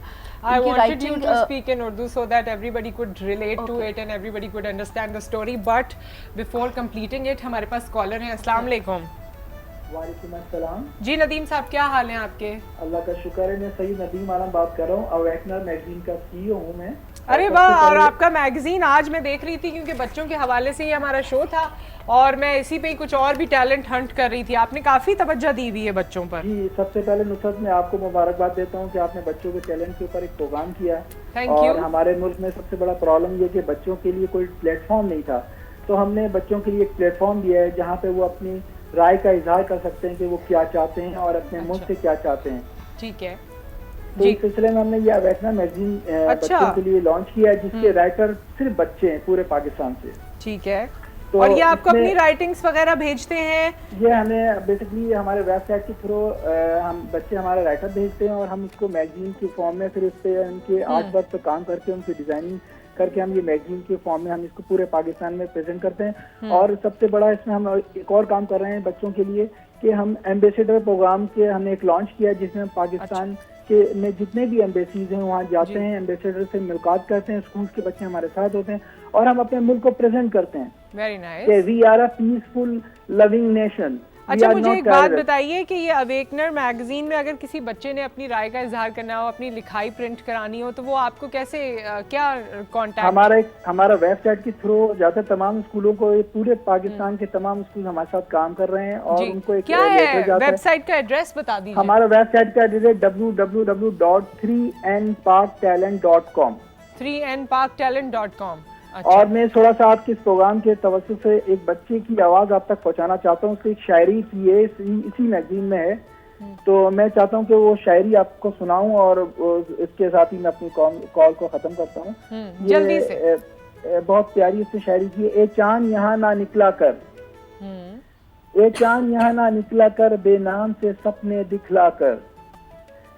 I wanted you to speak in Urdu so that everybody could relate to it and everybody could understand the story. But before completing it, हमारे पास caller हैं. अस्सलाम वालेकुम. वालेकुम अस्सलाम. जी नदीम साहब, क्या हाल है आपके? अल्लाह का शुक्र है. मैं सईद नदीम आलम बात कर रहा हूँ. अवेकनर मैगजीन का CEO हूँ मैं. अरे वाह. और आपका मैगजीन आज मैं देख रही थी क्योंकि बच्चों के हवाले से ही हमारा शो था और मैं इसी पे ही कुछ और भी टैलेंट हंट कर रही थी. आपने काफ़ी तवज्जो दी हुई है बच्चों पर. जी, सबसे पहले नुसरत मैं आपको मुबारकबाद देता हूँ कि आपने बच्चों के टैलेंट के ऊपर एक प्रोग्राम किया. और हमारे मुल्क में सबसे बड़ा प्रॉब्लम ये कि बच्चों के लिए कोई प्लेटफॉर्म नहीं था, तो हमने बच्चों के लिए एक प्लेटफॉर्म दिया है जहाँ पे वो अपनी राय का इजहार कर सकते हैं कि वो क्या चाहते हैं और अपने मुल्क से क्या चाहते हैं. ठीक है. तो इस सिलसिले में हमने ये अवेकनर मैगजीन बच्चों के लिए लॉन्च किया है जिसके राइटर सिर्फ बच्चे हैं पूरे पाकिस्तान से. ठीक है. तो और ये आपको अपनी राइटिंग्स वगैरह भेजते हैं? ये हमें बेसिकली हमारे वेबसाइट के थ्रू हम बच्चे हमारे राइटर भेजते हैं और हम उसको मैगजीन के फॉर्म में फिर उस पर उनके आर्ट वर्क पर काम करके उनकी डिजाइनिंग करके हम ये मैगजीन के फॉर्म में हम इसको पूरे पाकिस्तान में प्रेजेंट करते हैं. और सबसे बड़ा इसमें हम एक और काम कर रहे हैं बच्चों के लिए कि हम एम्बेसडर प्रोग्राम के हमने एक लॉन्च किया जिसमें हम पाकिस्तान के में जितने भी एम्बेसीज हैं वहाँ जाते हैं, एम्बेसडर से मुलाकात करते हैं, स्कूल के बच्चे हमारे साथ होते हैं और हम अपने मुल्क को प्रेजेंट करते हैं. Very nice. We are a peaceful loving nation. अच्छा, मुझे एक बात बताइए कि ये अवेकनर मैगजीन में अगर किसी बच्चे ने अपनी राय का इजहार करना हो, अपनी लिखाई प्रिंट करानी हो, तो वो आपको कैसे क्या कांटेक्ट? हमारा वेबसाइट के थ्रू जाते तमाम स्कूलों को, पूरे पाकिस्तान के तमाम स्कूल हमारे साथ काम कर रहे हैं और उनको एक क्या है वेबसाइट का एड्रेस बता दीजिए. हमारा वेबसाइट का एड्रेस है www.3nparktalent.com. 3nparktalent.com. और मैं थोड़ा सा आपके इस प्रोग्राम के तवज्जुह से एक बच्चे की आवाज़ आप तक पहुंचाना चाहता हूँ. उसकी एक शायरी की है, इसी मैगजीन में है, तो मैं चाहता हूँ कि वो शायरी आपको सुनाऊं और इसके साथ ही मैं अपनी कॉल को ख़त्म करता हूँ. जल्दी से. बहुत प्यारी इससे शायरी की है. ए चांद यहाँ ना निकला कर, ए चांद यहाँ ना निकला कर, बेनाम से सपने दिखला कर,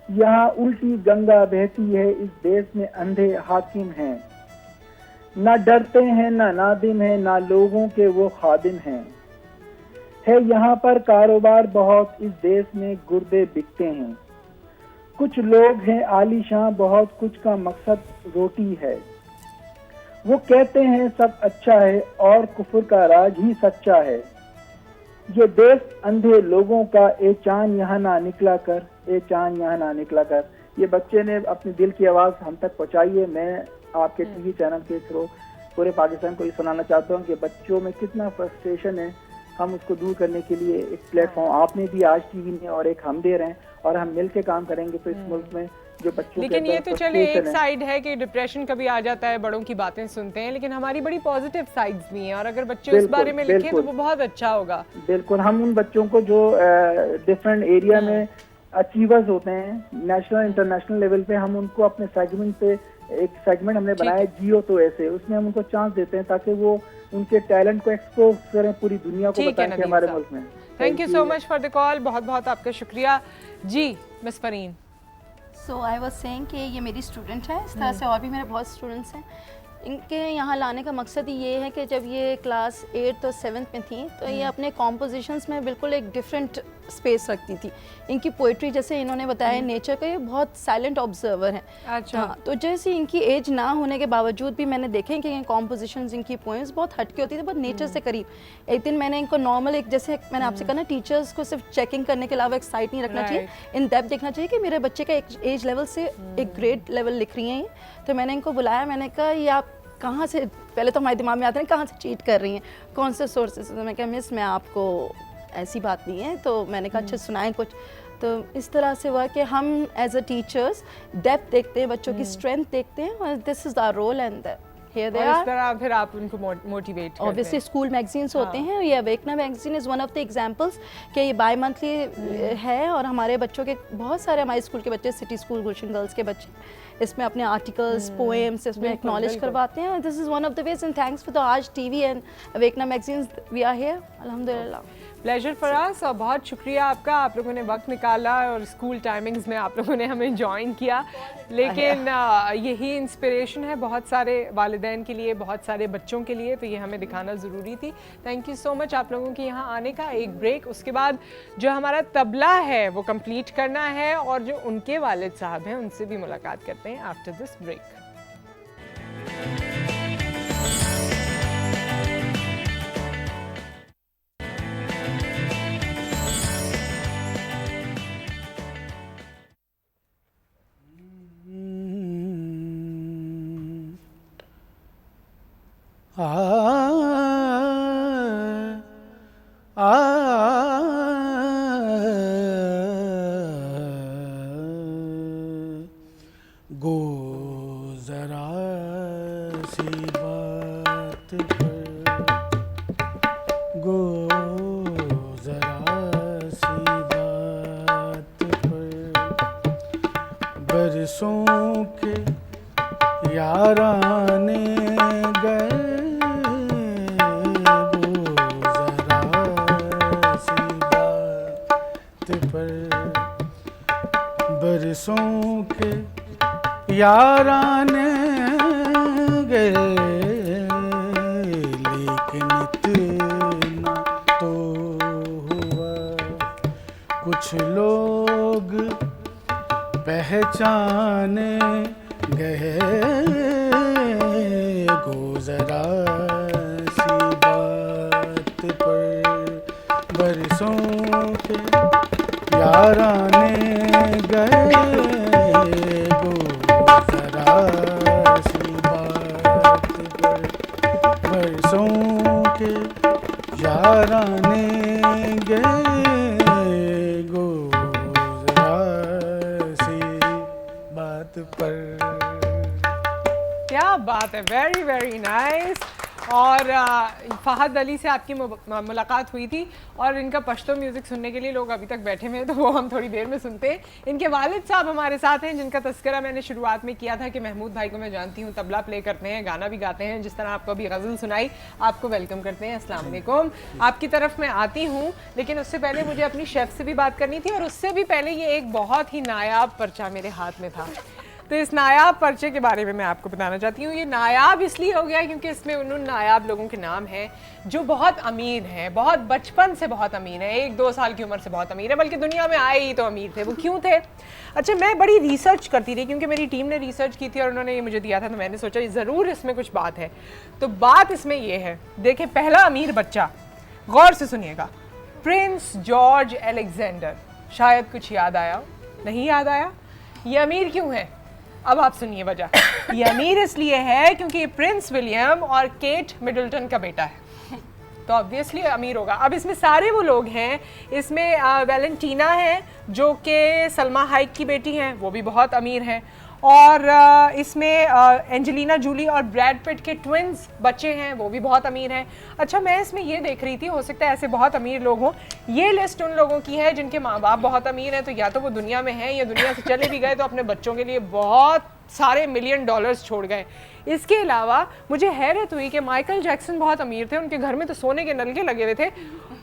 यहाँ उल्टी गंगा बहती है, इस देश में अंधे हाकिम हैं, ना डरते हैं ना नादिम है, ना लोगों के वो खादिम हैं, है यहाँ पर कारोबार बहुत, इस देश में गुर्दे बिकते हैं, कुछ लोग हैं आलीशां बहुत, कुछ का मकसद रोटी है, वो कहते हैं सब अच्छा है और कुफर का राज ही सच्चा है, ये देश अंधे लोगों का, ए चांद यहाँ ना निकला कर, ए चांद यहाँ ना निकला कर. ये बच्चे ने अपनी दिल की आवाज़ हम तक पहुँचाई है. मैं आपके टीवी चैनल के थ्रू पूरे पाकिस्तान को ये सुनाना चाहता हूँ कि बच्चों में कितना फ्रस्ट्रेशन है, हम उसको दूर करने के लिए एक प्लेटफॉर्म आपने भी आज टीवी में और एक हम दे रहे हैं और हम मिलके काम करेंगे तो इस मुल्क में जो बच्चों. लेकिन ये तो चलिए एक साइड है कि डिप्रेशन कभी आ जाता है, बड़ों की बातें सुनते हैं, लेकिन हमारी बड़ी पॉजिटिव साइड्स भी हैं और अगर बच्चे उस बारे में लिखें तो वो बहुत अच्छा होगा. बिल्कुल. हम उन बच्चों को जो डिफरेंट एरिया में अचीवर्स होते हैं नेशनल इंटरनेशनल लेवल पे, हम उनको अपने सेगमेंट पे एक सेगमेंट हमने बनाया जियो तो ऐसे, उसमें हम उनको चांस देते हैं ताकि वो उनके टैलेंट को एक्सपोज करें, पूरी दुनिया को बताएं कि हमारे मुल्क में. Thank you so much for the call. बहुत बहुत आपका शुक्रिया. जी miss Fareen. So I was saying कि ये मेरी स्टूडेंट है, इस तरह से और भी मेरे बहुत स्टूडेंट्स हैं. इनके यहाँ लाने का मकसद ये है कि जब ये क्लास 8 और 7 में थी तो ये अपने कॉम्पोजिशंस में बिल्कुल एक डिफरेंट स्पेस रखती थी. इनकी पोइट्री जैसे इन्होंने बताया नेचर का, ये बहुत साइलेंट ऑब्जर्वर हैं. अच्छा. हाँ, तो जैसे इनकी एज ना होने के बावजूद भी मैंने देखे कि कॉम्पोजिशंस इनकी पोएम्स बहुत हटके होती थी, बहुत नेचर से करीब. एक दिन मैंने इनको नॉर्मल एक जैसे मैंने आपसे कहा ना, टीचर्स को सिर्फ चेकिंग करने के अलावा एक साइट नहीं रखना चाहिए, इन डेप्थ देखना चाहिए कि मेरे बच्चे का एक एज लेवल से एक ग्रेड लेवल लिख रही हैं. तो मैंने इनको बुलाया, मैंने कहा ये आप कहाँ से, पहले तो हमारे दिमाग में आता है कहाँ से चीट कर रही हैं, कौन से सोर्सेज। तो मैं कहा मिस मैं आपको, ऐसी बात नहीं है। तो मैंने कहा अच्छा सुनाएं कुछ। तो इस तरह से हुआ कि हम एज अ टीचर्स डेप्थ देखते हैं, बच्चों की स्ट्रेंथ देखते हैं, और this is our role and here they और are. इस तरह फिर आप उनको मोटिवेट करते हैं। Obviously स्कूल मैगजीन्स होते हैं, ये Awakna magazine is one of the examples कि ये बाई मंथली है, और हमारे बच्चों के बहुत सारे हमारे स्कूल के बच्चे, सिटी स्कूल गुलशन गर्ल्स के बच्चे इसमें अपने आर्टिकल्स, पोएम्स इसमें एक्नॉलेज करवाते हैं। This is one of the ways, and thanks for the Aaj TV and Awakna magazines we are here, अल्हम्दुलिल्लाह। प्लेजर फॉर अस, और बहुत शुक्रिया आपका, आप लोगों ने वक्त निकाला और स्कूल टाइमिंग्स में आप लोगों ने हमें ज्वाइन किया। लेकिन यही इंस्पिरेशन है बहुत सारे वालिदैन के लिए, बहुत सारे बच्चों के लिए, तो ये हमें दिखाना ज़रूरी थी। थैंक यू सो मच आप लोगों के यहाँ आने का। एक ब्रेक, उसके बाद जो हमारा तबला है वो कंप्लीट करना है, और जो उनके वालिद साहब हैं उनसे भी मुलाकात करते हैं आफ्टर दिस ब्रेक। गो जरा सी बात पर, गो जरा सी बात पर, बरसों के याराने गए, बरसों के याराने गए, लेकिन इतना तो हुआ, कुछ लोग पहचाने गए, गुजरा सी बात पर, बरसों के याराने गए, गुजरा सी बात पर, बरसों के याराने गए, गुजरा सी बात पर। क्या बात है, वेरी वेरी नाइस। और फ़हद अली से आपकी मुलाकात हुई थी, और इनका पश्तो म्यूज़िक सुनने के लिए लोग अभी तक बैठे हुए हैं, तो वो हम थोड़ी देर में सुनते हैं। इनके वालिद साहब हमारे साथ हैं, जिनका तस्करा मैंने शुरुआत में किया था कि महमूद भाई को मैं जानती हूँ, तबला प्ले करते हैं, गाना भी गाते हैं, जिस तरह आपको अभी गज़ल सुनाई। आपको वेलकम करते हैं, अस्सलाम वालेकुम। आपकी तरफ मैं आती हूँ, लेकिन उससे पहले मुझे अपनी शेफ़ से भी बात करनी थी, और उससे भी पहले ये एक बहुत ही नायाब पर्चा मेरे हाथ में था। तो इस नायाब पर्चे के बारे में मैं आपको बताना चाहती हूँ। ये नायाब इसलिए हो गया क्योंकि इसमें उन नायाब लोगों के नाम हैं जो बहुत अमीर हैं, बहुत बचपन से बहुत अमीर हैं, 1-2 साल की उम्र से बहुत अमीर है, बल्कि दुनिया में आए ही तो अमीर थे। वो क्यों थे? अच्छा, मैं बड़ी रिसर्च करती रही, क्योंकि मेरी टीम ने रिसर्च की थी और उन्होंने ये मुझे दिया था, तो मैंने सोचा ज़रूर इसमें कुछ बात है। तो बात इसमें ये है, देखिए पहला अमीर बच्चा, गौर से सुनिएगा, प्रिंस जॉर्ज अलेक्जेंडर। शायद कुछ याद आया, नहीं याद आया? ये अमीर क्यों है? अब आप सुनिए वजह। ये अमीर इसलिए है क्योंकि ये प्रिंस विलियम और केट मिडल्टन का बेटा है, तो ऑब्वियसली अमीर होगा। अब इसमें सारे वो लोग हैं, इसमें वैलेंटीना है जो कि सलमा हाइक की बेटी हैं, वो भी बहुत अमीर हैं, और इसमें एंजेलिना जूली और ब्रैड पिट के ट्विंस बच्चे हैं, वो भी बहुत अमीर हैं। अच्छा, मैं इसमें ये देख रही थी, हो सकता है ऐसे बहुत अमीर लोग हों। ये लिस्ट उन लोगों की है जिनके माँ बाप बहुत अमीर हैं, तो या तो वो दुनिया में हैं या दुनिया से चले भी गए तो अपने बच्चों के लिए बहुत सारे $1 मिलियन छोड़ गए। इसके अलावा मुझे हैरत हुई कि माइकल जैक्सन बहुत अमीर थे, उनके घर में तो सोने के नलके लगे हुए थे,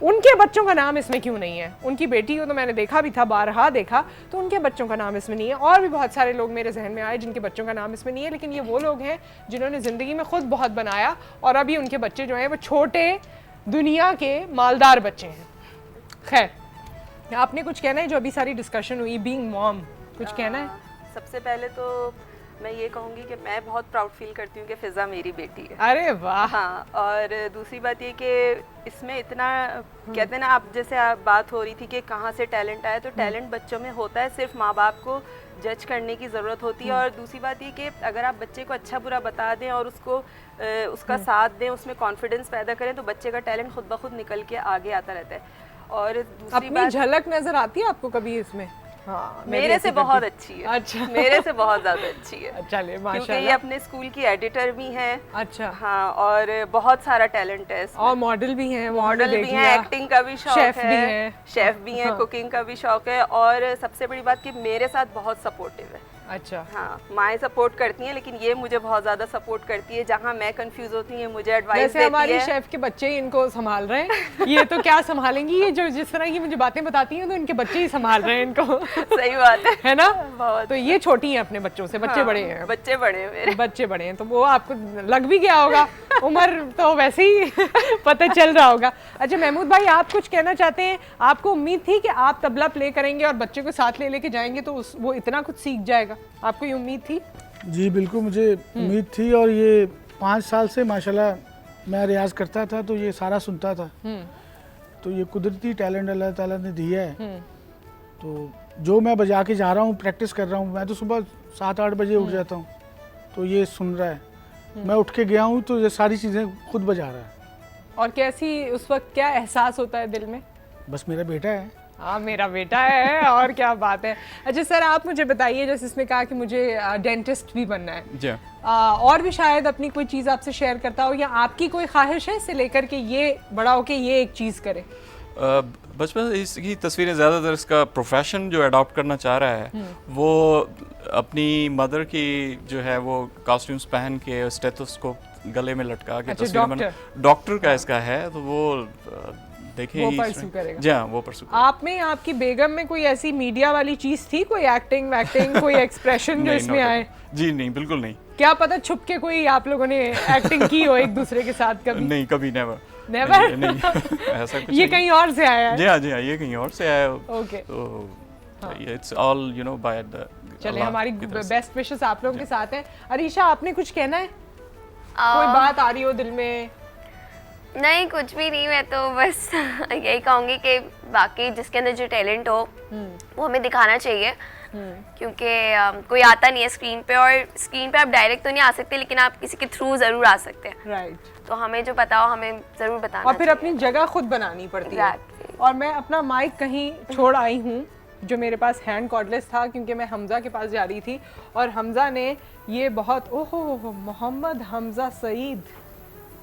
उनके बच्चों का नाम इसमें क्यों नहीं है? उनकी बेटी को तो मैंने देखा भी था, बारहा देखा, तो उनके बच्चों का नाम इसमें नहीं है। और भी बहुत सारे लोग मेरे जहन में आए जिनके बच्चों का नाम इसमें नहीं है, लेकिन ये वो लोग हैं जिन्होंने ज़िंदगी में खुद बहुत बनाया, और अभी उनके बच्चे जो हैं वो छोटे दुनिया के मालदार बच्चे हैं। खैर, आपने कुछ कहना है? जो अभी सारी डिस्कशन हुई, बीइंग मॉम, कुछ कहना है? सबसे पहले तो मैं ये कहूँगी कि मैं बहुत प्राउड फील करती हूँ कि फ़िज़ा मेरी बेटी है। अरे वाह। हाँ, और दूसरी बात ये कि इसमें इतना कहते हैं ना, आप जैसे बात हो रही थी कि कहाँ से टैलेंट आया, तो टैलेंट बच्चों में होता है, सिर्फ माँ बाप को जज करने की ज़रूरत होती है। और दूसरी बात ये कि अगर आप बच्चे को अच्छा बुरा बता दें और उसको उसका साथ दें, उसमें कॉन्फिडेंस पैदा करें, तो बच्चे का टैलेंट खुद ब खुद निकल के आगे आता रहता है। और दूसरी अपनी बात, झलक नजर आती है आपको कभी इसमें? हाँ, मेरे से बहुत अच्छी है। अच्छा, मेरे से बहुत ज़्यादा अच्छी है। चलिए माशाल्लाह। क्योंकि ये अपने स्कूल की एडिटर भी हैं। अच्छा। हाँ, और बहुत सारा टैलेंट है इसमें। और मॉडल भी हैं, मॉडल भी हैं, एक्टिंग का भी शौक शेफ है, भी हैं, शेफ भी हैं, हाँ। कुकिंग का भी शौक है। और सबसे बड़ी बात कि मेरे साथ बहुत सपोर्टिव है। अच्छा। हाँ, माएँ सपोर्ट करती हैं, लेकिन ये मुझे बहुत ज़्यादा सपोर्ट करती है। जहाँ मैं कंफ्यूज होती हूँ मुझे एडवाइस देती है। हमारी शेफ के बच्चे ही इनको संभाल रहे हैं। ये तो क्या संभालेंगी, ये जो जिस तरह की मुझे बातें बताती हैं तो इनके बच्चे ही संभाल रहे हैं इनको। सही बात है ना? बहुत। तो ये छोटी हैं अपने बच्चों से, बच्चे हाँ, बड़े हैं। बच्चे बड़े हैं मेरे। बच्चे बड़े हैं तो वो आपको लग भी गया होगा, उम्र तो वैसे ही पता चल रहा होगा। अच्छा महमूद भाई, आप कुछ कहना चाहते हैं? आपको उम्मीद थी कि आप तबला प्ले करेंगे और बच्चे को साथ ले लेके जाएंगे तो वो इतना कुछ सीख जाएगा? आपको ये उम्मीद थी? जी बिल्कुल, मुझे उम्मीद थी। और ये 5 साल से माशाल्लाह मैं रियाज करता था, तो ये सारा सुनता था। तो ये कुदरती टैलेंट अल्लाह ताला ने दिया है। तो जो मैं बजा के जा रहा हूँ, प्रैक्टिस कर रहा हूँ, मैं तो सुबह 7-8 बजे उठ जाता हूँ, तो ये सुन रहा है। मैं उठ के गया हूँ तो ये सारी चीज़ें खुद बजा रहा है। और कैसी उस वक्त क्या एहसास होता है दिल में? बस मेरा बेटा है। हाँ, मेरा बेटा है, और क्या बात है। अच्छा सर, आप मुझे बताइए, जैसे इसमें कहा कि मुझे डेंटिस्ट भी बनना है जी, और भी शायद अपनी कोई चीज़ आपसे शेयर करता हो, या आपकी कोई ख्वाहिश है इससे लेकर के ये बड़ा हो के ये एक चीज़ करे? बचपन से इसकी तस्वीरें, ज़्यादातर इसका प्रोफेशन जो अडॉप्ट करना चाह रहा है वो अपनी मदर की जो है वो कॉस्ट्यूम्स पहन के स्टेथोस्कोप गले में लटका के तस्वीर डॉक्टर का इसका है, तो वो देखें, वो परस्यू करेगा। जी हाँ, वो परस्यू। आप में, आपकी बेगम में कोई ऐसी मीडिया वाली चीज़ थी, कोई एक्टिंग वैक्टिंग, कोई एक्सप्रेशन जो इसमें आए? जी नहीं, बिल्कुल नहीं। क्या पता छुप के कोई आप लोगों ने एक्टिंग की हो एक दूसरे के साथ कभी? नहीं, कभी नेवर। नेवर? नहीं, ऐसा कुछ ये कहीं और से आया है? जी हाँ, जी हाँ, ये कहीं और से आया है। ओके, तो it's all you know by the. चले, हमारी बेस्ट विशेस आप लोगों के साथ हैं। अरीशा, आपने कुछ कहना है? कोई बात आ रही हो दिल में? नहीं, कुछ भी नहीं। मैं तो बस यही कहूँगी कि बाकी जिसके अंदर जो टैलेंट हो वो हमें दिखाना चाहिए, क्योंकि कोई आता नहीं है स्क्रीन पे, और स्क्रीन पे आप डायरेक्ट तो नहीं आ सकते, लेकिन आप किसी के थ्रू ज़रूर आ सकते हैं। राइट। तो हमें जो पता हो हमें ज़रूर बताना और फिर अपनी जगह खुद बनानी पड़ती है। और मैं अपना माइक कहीं छोड़ आई हूँ जो मेरे पास हैंड कॉर्डलेस था, क्योंकि मैं हमज़ा के पास जा रही थी और हमज़ा ने ये बहुत, ओहो, मोहम्मद हमज़ा सईद,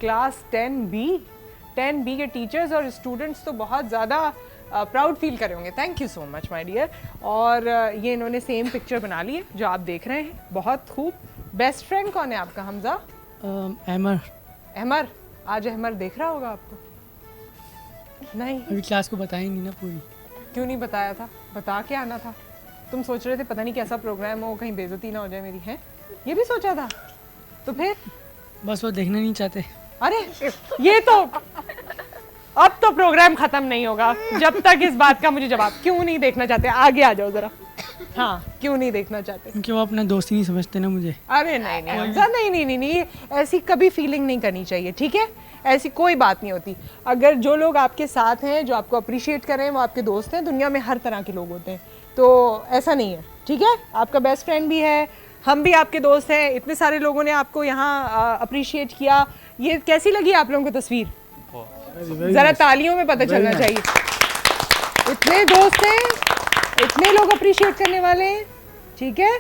क्लास 10B के टीचर्स और स्टूडेंट्स तो बहुत ज़्यादा प्राउड फील करे होंगे। Thank you so much my dear. और ये इन्होंने सेम पिक्चर बना ली है जो आप देख रहे हैं, बहुत खूब। बेस्ट फ्रेंड कौन है आपका हमज़ा? अहमर। अहमर, आज अहमर देख रहा होगा आपको? नहीं, अभी क्लास को बताई नहीं ना पूरी। क्यों नहीं बताया था? बता के आना था। तुम सोच रहे थे पता नहीं कैसा प्रोग्राम हो, कहीं बेइज्जती ना हो जाए मेरी, है? ये भी सोचा था? तो फिर बस वो देखना नहीं चाहते। अरे ये तो अब तो प्रोग्राम खत्म नहीं होगा जब तक इस बात का मुझे जवाब। क्यों नहीं देखना चाहते? आगे आ जाओ जरा। हाँ, क्यों नहीं देखना चाहते? क्योंकि वो अपना दोस्त ही नहीं समझते ना मुझे। अरे नहीं नहीं नहीं, ऐसी कभी फीलिंग नहीं करनी चाहिए, ठीक है? ऐसी कोई बात नहीं होती। अगर जो लोग आपके साथ हैं, जो आपको अप्रिशिएट कर रहे हैं, वो आपके दोस्त हैं। दुनिया में हर तरह के लोग होते हैं, तो ऐसा नहीं है, ठीक है? आपका बेस्ट फ्रेंड भी है, हम भी आपके दोस्त हैं। इतने सारे लोगों ने आपको यहाँ अप्रिशिएट किया। ये कैसी लगी आप लोगों को तस्वीर? जरा तालियों में पता चलना चाहिए। इतने दोस्त हैं, इतने लोग अप्रिशिएट करने वाले हैं, ठीक है?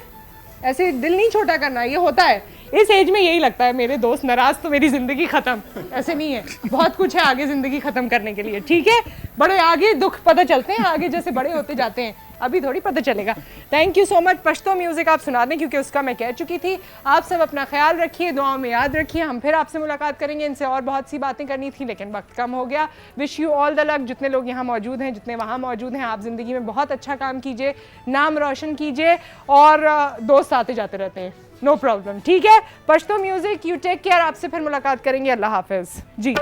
ऐसे दिल नहीं छोटा करना, ये होता है इस एज में। यही लगता है मेरे दोस्त नाराज तो मेरी जिंदगी खत्म, ऐसे नहीं है। बहुत कुछ है आगे जिंदगी खत्म करने के लिए, ठीक है? बड़े आगे दुख पता चलते हैं, आगे जैसे बड़े होते जाते हैं, अभी थोड़ी पता चलेगा। Thank you so much. Pashto music आप सुना दें, क्योंकि उसका मैं कह चुकी थी। आप सब अपना ख्याल रखिए, दुआओं में याद रखिए। हम फिर आपसे मुलाकात करेंगे। इनसे और बहुत सी बातें करनी थी लेकिन वक्त कम हो गया। Wish you all the luck. जितने लोग यहाँ मौजूद हैं, जितने वहाँ मौजूद हैं, आप ज़िंदगी में बहुत अच्छा काम कीजिए, नाम रोशन कीजिए, और दोस्त आते जाते रहते हैं, नो प्रॉब्लम, ठीक है? Pashto music, you take care. आपसे फिर मुलाकात करेंगे। अल्लाह हाफिज़ जी।